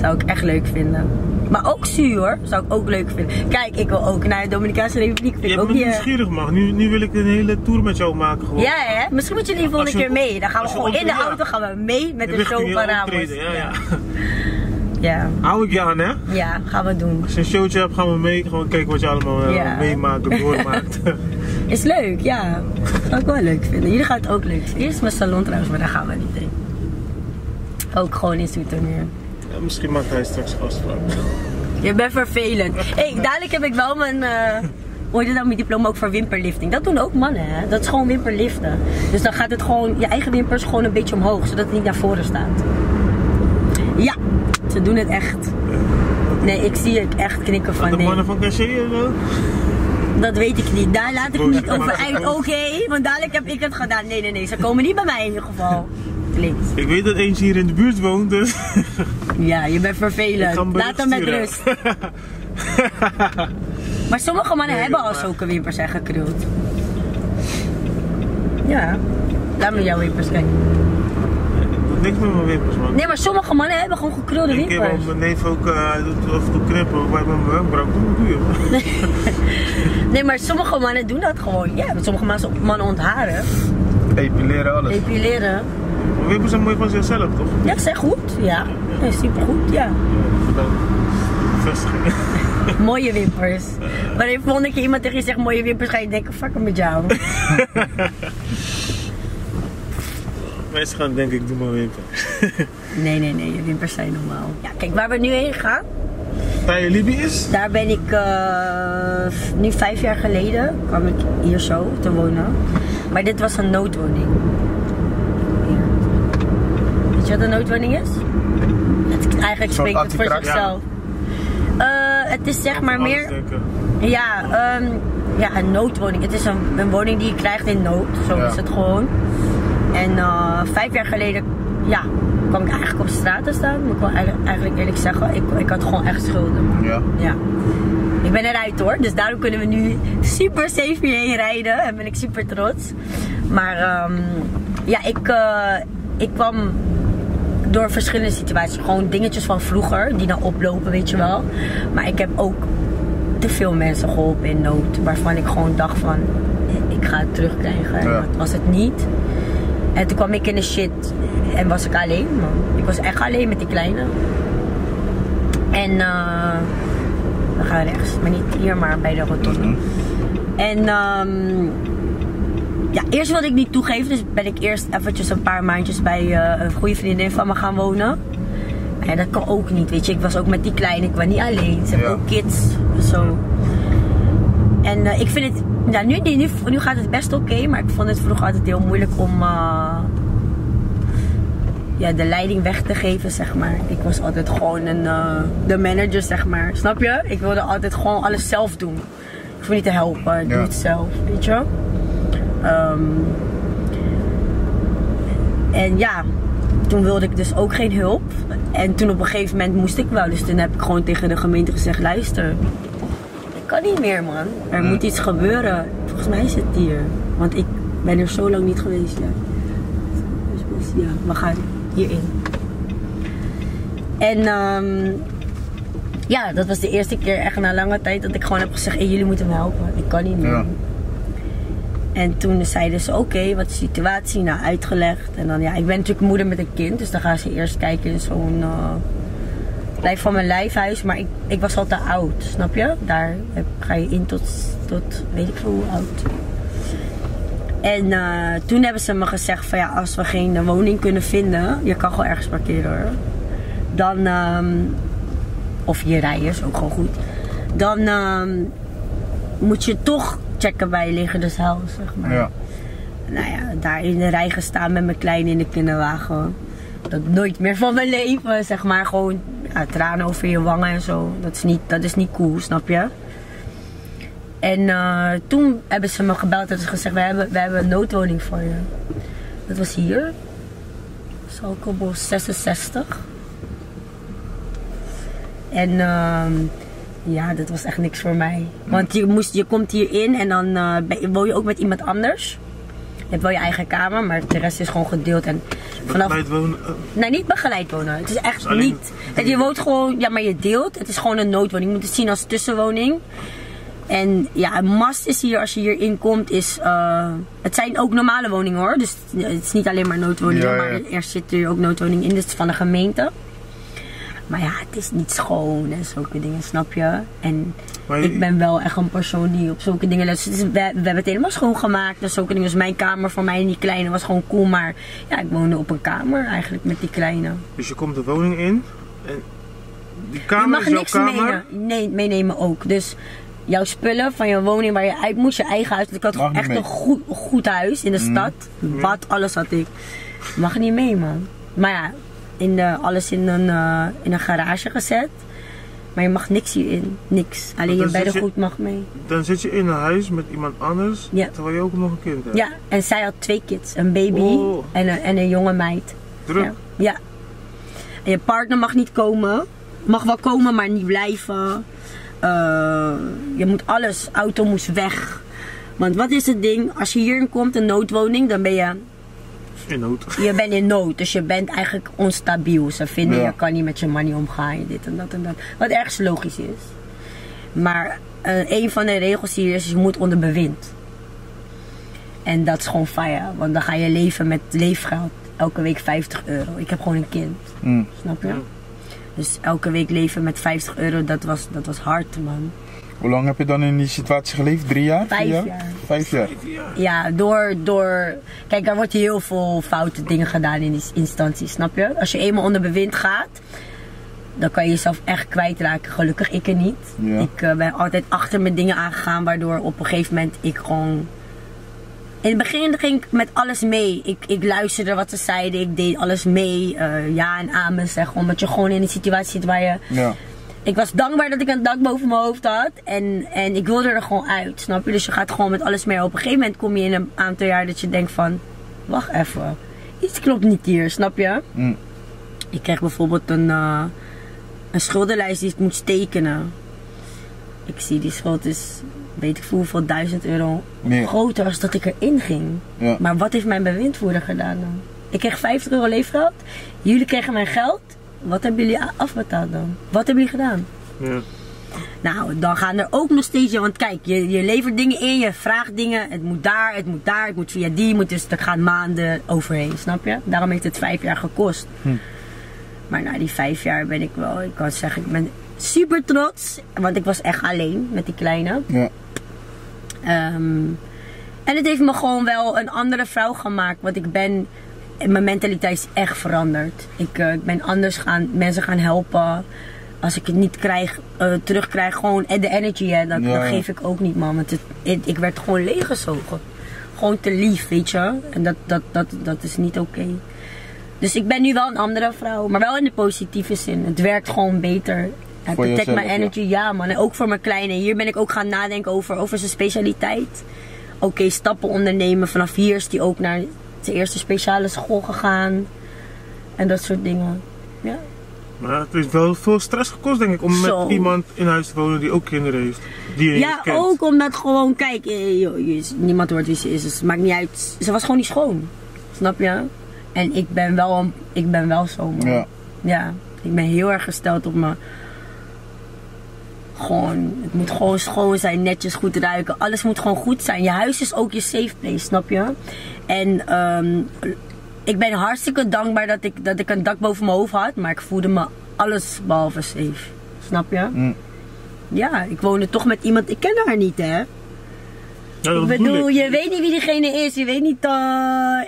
Zou ik echt leuk vinden. Maar ook zuur hoor, zou ik ook leuk vinden. Kijk, ik wil ook naar de Dominicaanse Republiek. Je bent nieuwsgierig man, nu wil ik een hele tour met jou maken gewoon. Ja hè, misschien moet jullie volgende keer mee. Dan gaan we gewoon in de auto gaan we mee met de show van Ramos. Ja. Hou ik je aan hè? Ja, gaan we doen. Als je een showtje hebt gaan we mee, gewoon kijken wat je allemaal meemaakt, doormaakt. Is leuk, ja. Zou ik wel leuk vinden. Jullie gaan het ook leuk vinden. Hier is mijn salon trouwens, maar daar gaan we niet heen. Ook gewoon in Zoetermeer. Ja, misschien maakt hij straks afspraak. Je bent vervelend. Dadelijk heb ik wel mijn mijn diploma ook voor wimperlifting. Dat doen ook mannen, hè? Dat is gewoon wimperliften. Dus dan gaat het gewoon, je eigen wimpers gewoon een beetje omhoog, zodat het niet naar voren staat. Ja, ze doen het echt. Nee, ik zie het echt knikken van nee. De mannen van Cachet Dat weet ik niet. Daar laat ik niet over uit. Oké, want dadelijk heb ik het gedaan. Nee. Ze komen niet bij mij in ieder geval. Klinkt. Ik weet dat eentje hier in de buurt woont, dus... Ja, je bent vervelend. Laat hem met rust. Maar sommige mannen hebben al zulke wimpers en gekruld. Ja. Laat me jouw wimpers kijken. Ik doe niks met mijn wimpers, man. Nee, maar sommige mannen hebben gewoon gekrulde wimpers. Ik heb mijn neef ook doet af en toe knippen bij mijn wenkbrauw. Doe je. Nee, maar sommige mannen doen dat gewoon. Ja, sommige mannen ontharen. Epileren alles. Epileren. Maar wimpers zijn mooi van zichzelf, toch? Ja, ik zeg goed. Ja, supergoed, ja. Bedankt. Bevestiging. Mooie wimpers. Maar de volgende keer iemand tegen je zegt mooie wimpers, ga je denken, fuck hem met jou. Mensen gaan denken, ik doe mijn wimpers. Nee, je wimpers zijn normaal. Ja, kijk, waar we nu heen gaan. Bij Libië's? Daar ben ik nu 5 jaar geleden, kwam ik hier zo te wonen. Maar dit was een noodwoning. Hier. Weet je wat een noodwoning is? Eigenlijk spreekt het voor zichzelf. Het is zeg maar meer... Ja, een noodwoning. Het is een woning die je krijgt in nood. Zo is het gewoon. En 5 jaar geleden, kwam ik eigenlijk op straat te staan. Moet ik wel eigenlijk eerlijk zeggen. Ik had gewoon echt schulden. Ja. Ik ben eruit hoor. Dus daarom kunnen we nu super safe hierheen rijden. En ben ik super trots. Maar ik kwam door verschillende situaties. Gewoon dingetjes van vroeger. Die dan oplopen, weet je wel. Maar ik heb ook te veel mensen geholpen in nood. Waarvan ik gewoon dacht van, ik ga het terugkrijgen. En dat was het niet. En toen kwam ik in de shit en was ik alleen, man. Ik was echt alleen met die kleine. En we gaan rechts, maar niet hier, maar bij de rotonde. En eerst wilde ik niet toegeven, dus ben ik eerst eventjes een paar maandjes bij een goede vriendin van me gaan wonen. Ja, dat kan ook niet, weet je. Ik was ook met die kleine, ik was niet alleen. Ze hebben ook kids, zo. En ik vind het, nu gaat het best oké, maar ik vond het vroeger altijd heel moeilijk om de leiding weg te geven, zeg maar. Ik was altijd gewoon de manager, zeg maar. Snap je? Ik wilde altijd gewoon alles zelf doen. Ik hoef niet te helpen, doe het zelf, weet je. En toen wilde ik dus ook geen hulp. En toen op een gegeven moment moest ik wel. Dus toen heb ik gewoon tegen de gemeente gezegd, luister, ik kan niet meer, man. Er moet iets gebeuren. Volgens mij is het hier. Want ik ben er zo lang niet geweest, Dus we gaan hierin. En dat was de eerste keer echt na lange tijd dat ik gewoon heb gezegd, jullie moeten me helpen. Ik kan niet meer. Ja. En toen zeiden ze, oké, wat is de situatie? Nou, uitgelegd. En dan, ik ben natuurlijk moeder met een kind. Dus dan gaan ze eerst kijken in zo'n lijf van mijn lijfhuis. Maar ik was al te oud, snap je? Daar ga je in tot weet ik veel hoe oud. En toen hebben ze me gezegd van als we geen woning kunnen vinden. Je kan gewoon ergens parkeren hoor. Dan, of hier rijden is ook gewoon goed. Dan moet je toch checken bij Liggershuis, zeg maar. Ja. Nou daar in de rij gestaan met mijn kleine in de kinderwagen. Dat nooit meer van mijn leven, zeg maar. Gewoon tranen over je wangen en zo. Dat is niet cool, snap je? En toen hebben ze me gebeld en gezegd, we hebben een noodwoning voor je. Dat was hier. Salkobos 66. En dat was echt niks voor mij. Want je komt hierin en dan woon je ook met iemand anders. Je hebt wel je eigen kamer, maar de rest is gewoon gedeeld. En begeleid wonen? Nee, niet begeleid wonen. Het is echt dus niet. Je woont gewoon, maar je deelt. Het is gewoon een noodwoning. Je moet het zien als tussenwoning. En een must is hier, als je hierin komt, is... het zijn ook normale woningen hoor. Dus het is niet alleen maar noodwoningen, maar er zit hier ook noodwoning in. Dus het is van de gemeente. Maar het is niet schoon en zulke dingen, snap je? En ik ben wel echt een persoon die op zulke dingen let. Dus we hebben het helemaal schoongemaakt en zulke dingen. Dus mijn kamer voor mij en die kleine was gewoon cool. Maar ik woonde op een kamer eigenlijk met die kleine. Dus je komt de woning in en die kamer is jouw kamer? Meenemen ook. Dus jouw spullen van je woning waar je uit moest, je eigen huis. Ik had gewoon echt een goed huis in de stad. Bad, alles had ik. Mag niet mee, man. Maar alles in een garage gezet. Maar je mag niks hierin. Niks. Alleen je beddengoed mag mee. Dan zit je in een huis met iemand anders, terwijl je ook nog een kind hebt. Ja, en zij had 2 kids. Een baby en een jonge meid. Druk? Ja. En je partner mag niet komen. Mag wel komen, maar niet blijven. Je moet alles. Auto moest weg. Want wat is het ding? Als je hierin komt, een noodwoning, dan ben je... In nood. Je bent in nood, dus je bent eigenlijk onstabiel. Ze vinden je kan niet met je money omgaan, dit en dat en dat. Wat ergens logisch is. Maar een van de regels hier is, je moet onder bewind. En dat is gewoon fire, want dan ga je leven met leefgeld. Elke week €50. Ik heb gewoon een kind. Snap je? Dus elke week leven met €50, dat was hard, man. Hoe lang heb je dan in die situatie geleefd? 3 jaar? 5 4 jaar. 5 jaar? Ja, door... Kijk, er wordt heel veel foute dingen gedaan in die instantie, snap je? Als je eenmaal onder bewind gaat, dan kan je jezelf echt kwijtraken. Gelukkig ik er niet. Ja. Ik ben altijd achter mijn dingen aangegaan, waardoor op een gegeven moment ik gewoon... In het begin ging ik met alles mee. Ik luisterde wat ze zeiden, ik deed alles mee. Ja en amen zeggen, omdat je gewoon in een situatie zit waar je... Ja. Ik was dankbaar dat ik een dak boven mijn hoofd had en ik wilde er gewoon uit, snap je? Dus je gaat gewoon met alles mee. Op een gegeven moment kom je in een aantal jaar dat je denkt van, wacht even, iets klopt niet hier, snap je? Mm. Ik kreeg bijvoorbeeld een schuldenlijst die ik moest tekenen. Ik zie die schuld is, weet ik veel hoeveel, €1000 Nee. groter als dat ik erin ging. Ja. Maar wat heeft mijn bewindvoerder gedaan dan? Ik kreeg €50 leefgeld, jullie kregen mijn geld. Wat hebben jullie afbetaald dan? Wat hebben jullie gedaan? Ja. Nou, dan gaan er ook nog steeds... Want kijk, je levert dingen in, je vraagt dingen. Het moet daar, het moet daar, het moet via die. Dus er gaan maanden overheen, snap je? Daarom heeft het 5 jaar gekost. Maar na die 5 jaar ben ik wel... Ik kan zeggen, ik ben super trots. Want ik was echt alleen met die kleine. Ja. En het heeft me gewoon wel een andere vrouw gemaakt. Want ik ben... Mijn mentaliteit is echt veranderd. Ik ben anders mensen gaan helpen. Als ik het niet terugkrijg, gewoon de energy, hè, dat geef ik ook niet, man. Want ik werd gewoon leeggezogen. Gewoon te lief, weet je. En dat is niet oké. Dus ik ben nu wel een andere vrouw, maar wel in de positieve zin. Het werkt gewoon beter. Het protect mijn energy, ja man. En ook voor mijn kleine. Hier ben ik ook gaan nadenken over zijn specialiteit. Oké, stappen ondernemen. Vanaf hier is die ook naar de eerste speciale school gegaan. En dat soort dingen. Ja. Maar het heeft wel veel stress gekost, denk ik, om met iemand in huis te wonen die ook kinderen heeft. Die je ja, kent. ook omdat gewoon, kijk, niemand hoort wie ze is. Dus het maakt niet uit. Ze was gewoon niet schoon. Snap je? En ik ben wel zo, man. Ja. Ja, ik ben heel erg gesteld op me. Gewoon, het moet gewoon schoon zijn, netjes, goed ruiken. Alles moet gewoon goed zijn. Je huis is ook je safe place, snap je? En ik ben hartstikke dankbaar dat ik een dak boven mijn hoofd had. Maar ik voelde me alles behalve safe. Snap je? Mm. Ja, ik woonde toch met iemand, ik ken haar niet, hè? Ja, Ik bedoel, je weet niet wie diegene is, je weet niet,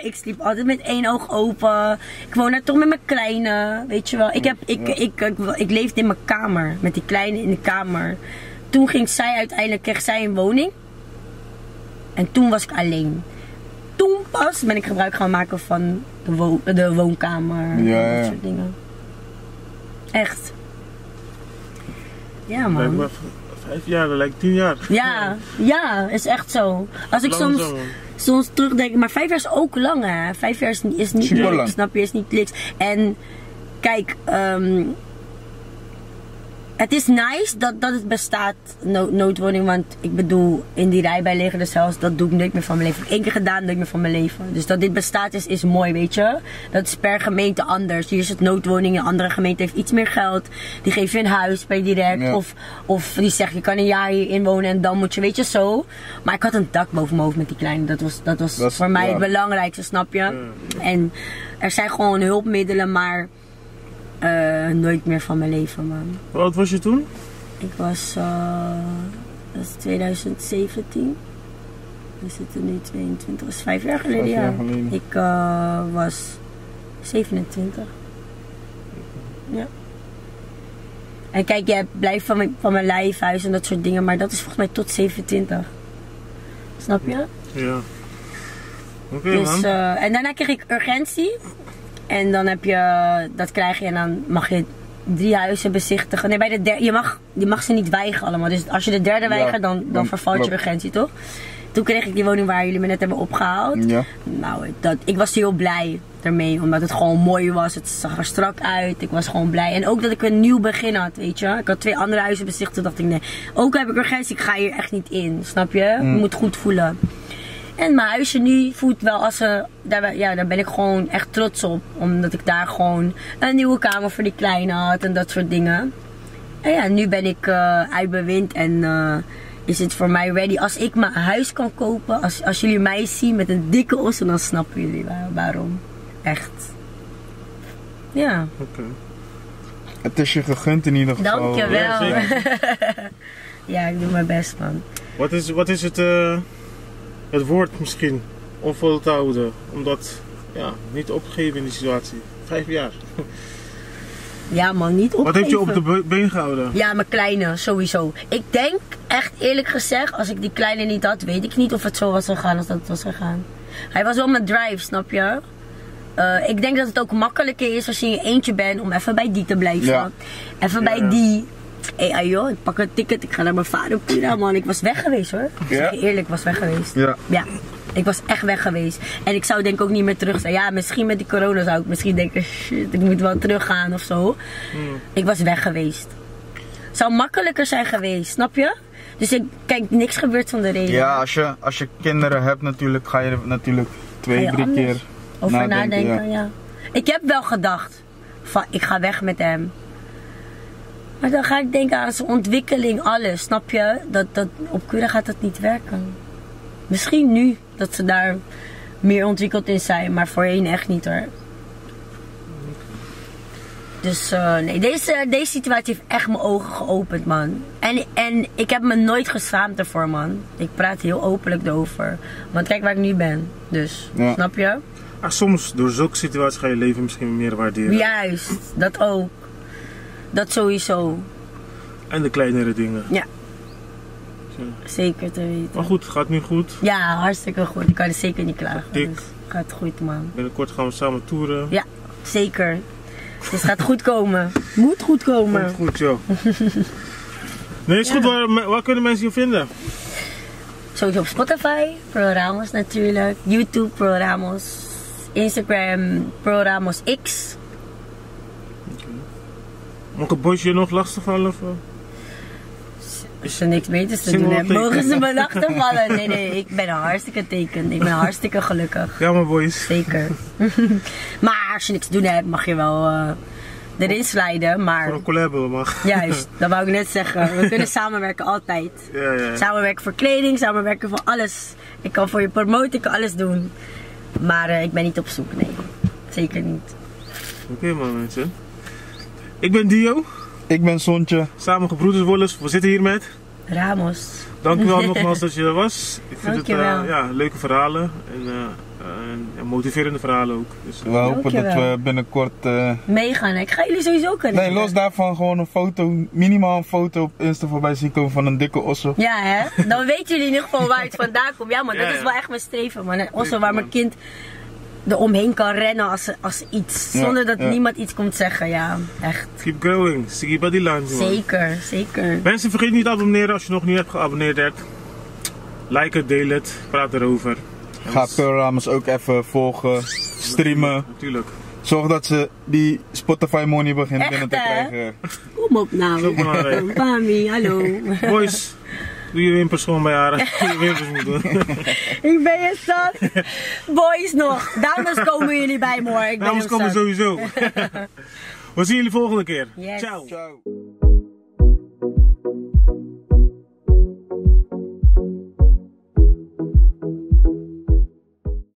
ik sliep altijd met 1 oog open. Ik woon daar toch met mijn kleine, weet je wel. Ik leefde in mijn kamer, met die kleine in de kamer. Toen kreeg zij een woning. En toen was ik alleen. Toen pas ben ik gebruik gaan maken van de woonkamer en dat soort dingen. Echt. Ja, man. Lijkt me 5 jaar, dat lijkt 10 jaar. Ja, is echt zo. Als ik soms terugdenk, maar 5 jaar is ook lang, hè. 5 jaar is niet niks, snap je, is niet niks. En kijk, het is nice dat het bestaat, noodwoning, want ik bedoel, in die rijbijliggende zelfs, dat doe ik nooit meer van mijn leven. 1 keer gedaan, nooit meer van mijn leven. Dus dat dit bestaat is mooi, weet je. Dat is per gemeente anders. Hier is het noodwoning, een andere gemeente heeft iets meer geld. Die geeft je een huis per direct. Ja. Of die zegt, je kan een jaar hier inwonen en dan moet je, weet je, zo. Maar ik had een dak boven mijn hoofd met die kleine. Dat was voor mij het belangrijkste, snap je? En er zijn gewoon hulpmiddelen, maar... nooit meer van mijn leven, man. Hoe oud was je toen? Ik was, dat is 2017. We zitten nu 22, dat is 5 jaar geleden, 5 jaar geleden. Ik was 27. Ja. En kijk, jij blijft van mijn lijfhuis en dat soort dingen, maar dat is volgens mij tot 27. Snap je? Ja. Oké, dus, man. En daarna kreeg ik urgentie. En dan dat krijg je en dan mag je 3 huizen bezichtigen. Nee, bij de derde, je mag ze niet weigeren allemaal. Dus als je de derde weigert, dan vervalt je urgentie, toch? Toen kreeg ik die woning waar jullie me net hebben opgehaald. Ja. Nou, ik was heel blij ermee, omdat het gewoon mooi was. Het zag er strak uit. Ik was gewoon blij. En ook dat ik een nieuw begin had, weet je. Ik had 2 andere huizen bezichtigd, dacht ik, nee. Ook heb ik urgentie, ik ga hier echt niet in, snap je? Je moet goed voelen. En mijn huisje nu voelt wel als daar ben ik gewoon echt trots op. Omdat ik daar gewoon een nieuwe kamer voor die kleine had en dat soort dingen. En ja, nu ben ik uit bewind en is het voor mij ready. Als ik mijn huis kan kopen, als jullie mij zien met een dikke ossen, dan snappen jullie waarom. Echt. Ja. Oké. Het is je gegund in ieder geval. Dankjewel. Ja, ik doe mijn best, man. Wat is het woord misschien om vol te houden? Om dat niet op te geven in die situatie. 5 jaar. Ja, man, niet opgeven. Wat heeft je op de been gehouden? Ja, mijn kleine, sowieso. Ik denk, echt eerlijk gezegd, als ik die kleine niet had, weet ik niet of het zo was gegaan als dat het was gegaan. Hij was wel mijn drive, snap je? Ik denk dat het ook makkelijker is als je in je eentje bent om even bij die te blijven. Ja. Even bij die. Hé, joh, ik pak een ticket, ik ga naar mijn vader. Pura, man, ik was weg geweest, hoor. Ik zeg je eerlijk, ik was weg geweest. Ja. Ik was echt weg geweest. En ik zou denk ik ook niet meer terug zijn. Ja, misschien met die corona zou ik misschien denken, shit, ik moet wel teruggaan of zo. Ik was weg geweest. Zou makkelijker zijn geweest, snap je? Dus kijk, niks gebeurt zonder reden. Ja, als je kinderen hebt natuurlijk, ga je natuurlijk 2, 3 keer over nadenken. Ja. Ik heb wel gedacht, van ik ga weg met hem. Maar dan ga ik denken aan zijn ontwikkeling, alles, snap je? Dat op Cura gaat dat niet werken. Misschien nu, dat ze daar meer ontwikkeld in zijn, maar voorheen echt niet, hoor. Dus nee, deze situatie heeft echt mijn ogen geopend, man. En ik heb me nooit geschaamd ervoor, man. Ik praat heel openlijk erover. Want kijk waar ik nu ben. Dus, snap je? Soms, door zulke situaties ga je leven misschien meer waarderen. Juist, dat ook. Dat sowieso. En de kleinere dingen. Ja. Zeker te weten. Maar goed, gaat nu goed? Ja, hartstikke goed. Ik kan het zeker niet klagen. Dik. Dus gaat goed, man. Binnenkort gaan we samen toeren. Ja, zeker. Dus het gaat goed komen. Moet goed komen. Komt goed, joh. Nee, is goed. Waar kunnen mensen je vinden? Sowieso op Spotify, Pro Ramos natuurlijk. YouTube, Pro Ramos. Instagram, Pro Ramos X. Mogen boys je nog lastigvallen? Of? Als ze niks beters te doen hebben, mogen ze me lastigvallen. Nee, ik ben hartstikke tekend. Ik ben hartstikke gelukkig. Ja, maar boys. Zeker. Maar als je niks te doen hebt, mag je wel erin sliden. Maar... Voor een collab mag. Juist, dat wou ik net zeggen. We kunnen samenwerken altijd. Ja. Samenwerken voor kleding, samenwerken voor alles. Ik kan voor je promoten, ik kan alles doen. Maar ik ben niet op zoek, nee. Zeker niet. Oké, man, mensen. Ik ben Dio. Ik ben Sontje. Samen gebroeders Wollers. We zitten hier met Ramos. Dankjewel nogmaals dat je er was. Ik vind Dankjewel. het leuke verhalen en motiverende verhalen ook. Dus, We hopen dat we binnenkort... meegaan. Ik ga jullie sowieso kunnen. Nee, los daarvan gewoon een foto, minimaal een foto op Insta voorbij zien komen van een dikke osso. Ja, hè? Dan weten jullie in ieder geval waar het vandaan komt. Ja, maar dat is wel echt mijn streven, man. Een osso waar mijn kind eromheen kan rennen als iets. Zonder dat niemand iets komt zeggen. Ja, echt. Keep growing. Siggy body line. Zeker, zeker. Mensen, vergeet niet te abonneren als je nog niet hebt geabonneerd. Like het, deel het, praat erover. Ga Pro Ramos ook even volgen, streamen. Natuurlijk. Zorg dat ze die Spotify money beginnen binnen te krijgen. Kom op nou. Zo belangrijk. Pami, hallo. Boys, doe je wimpers gewoon bij haar. Je wimpers moet doen. Ik ben je zat. Boys nog. Dames komen jullie bij me, hoor. Dames komen sowieso. We zien jullie volgende keer. Yes. Ciao. Ciao.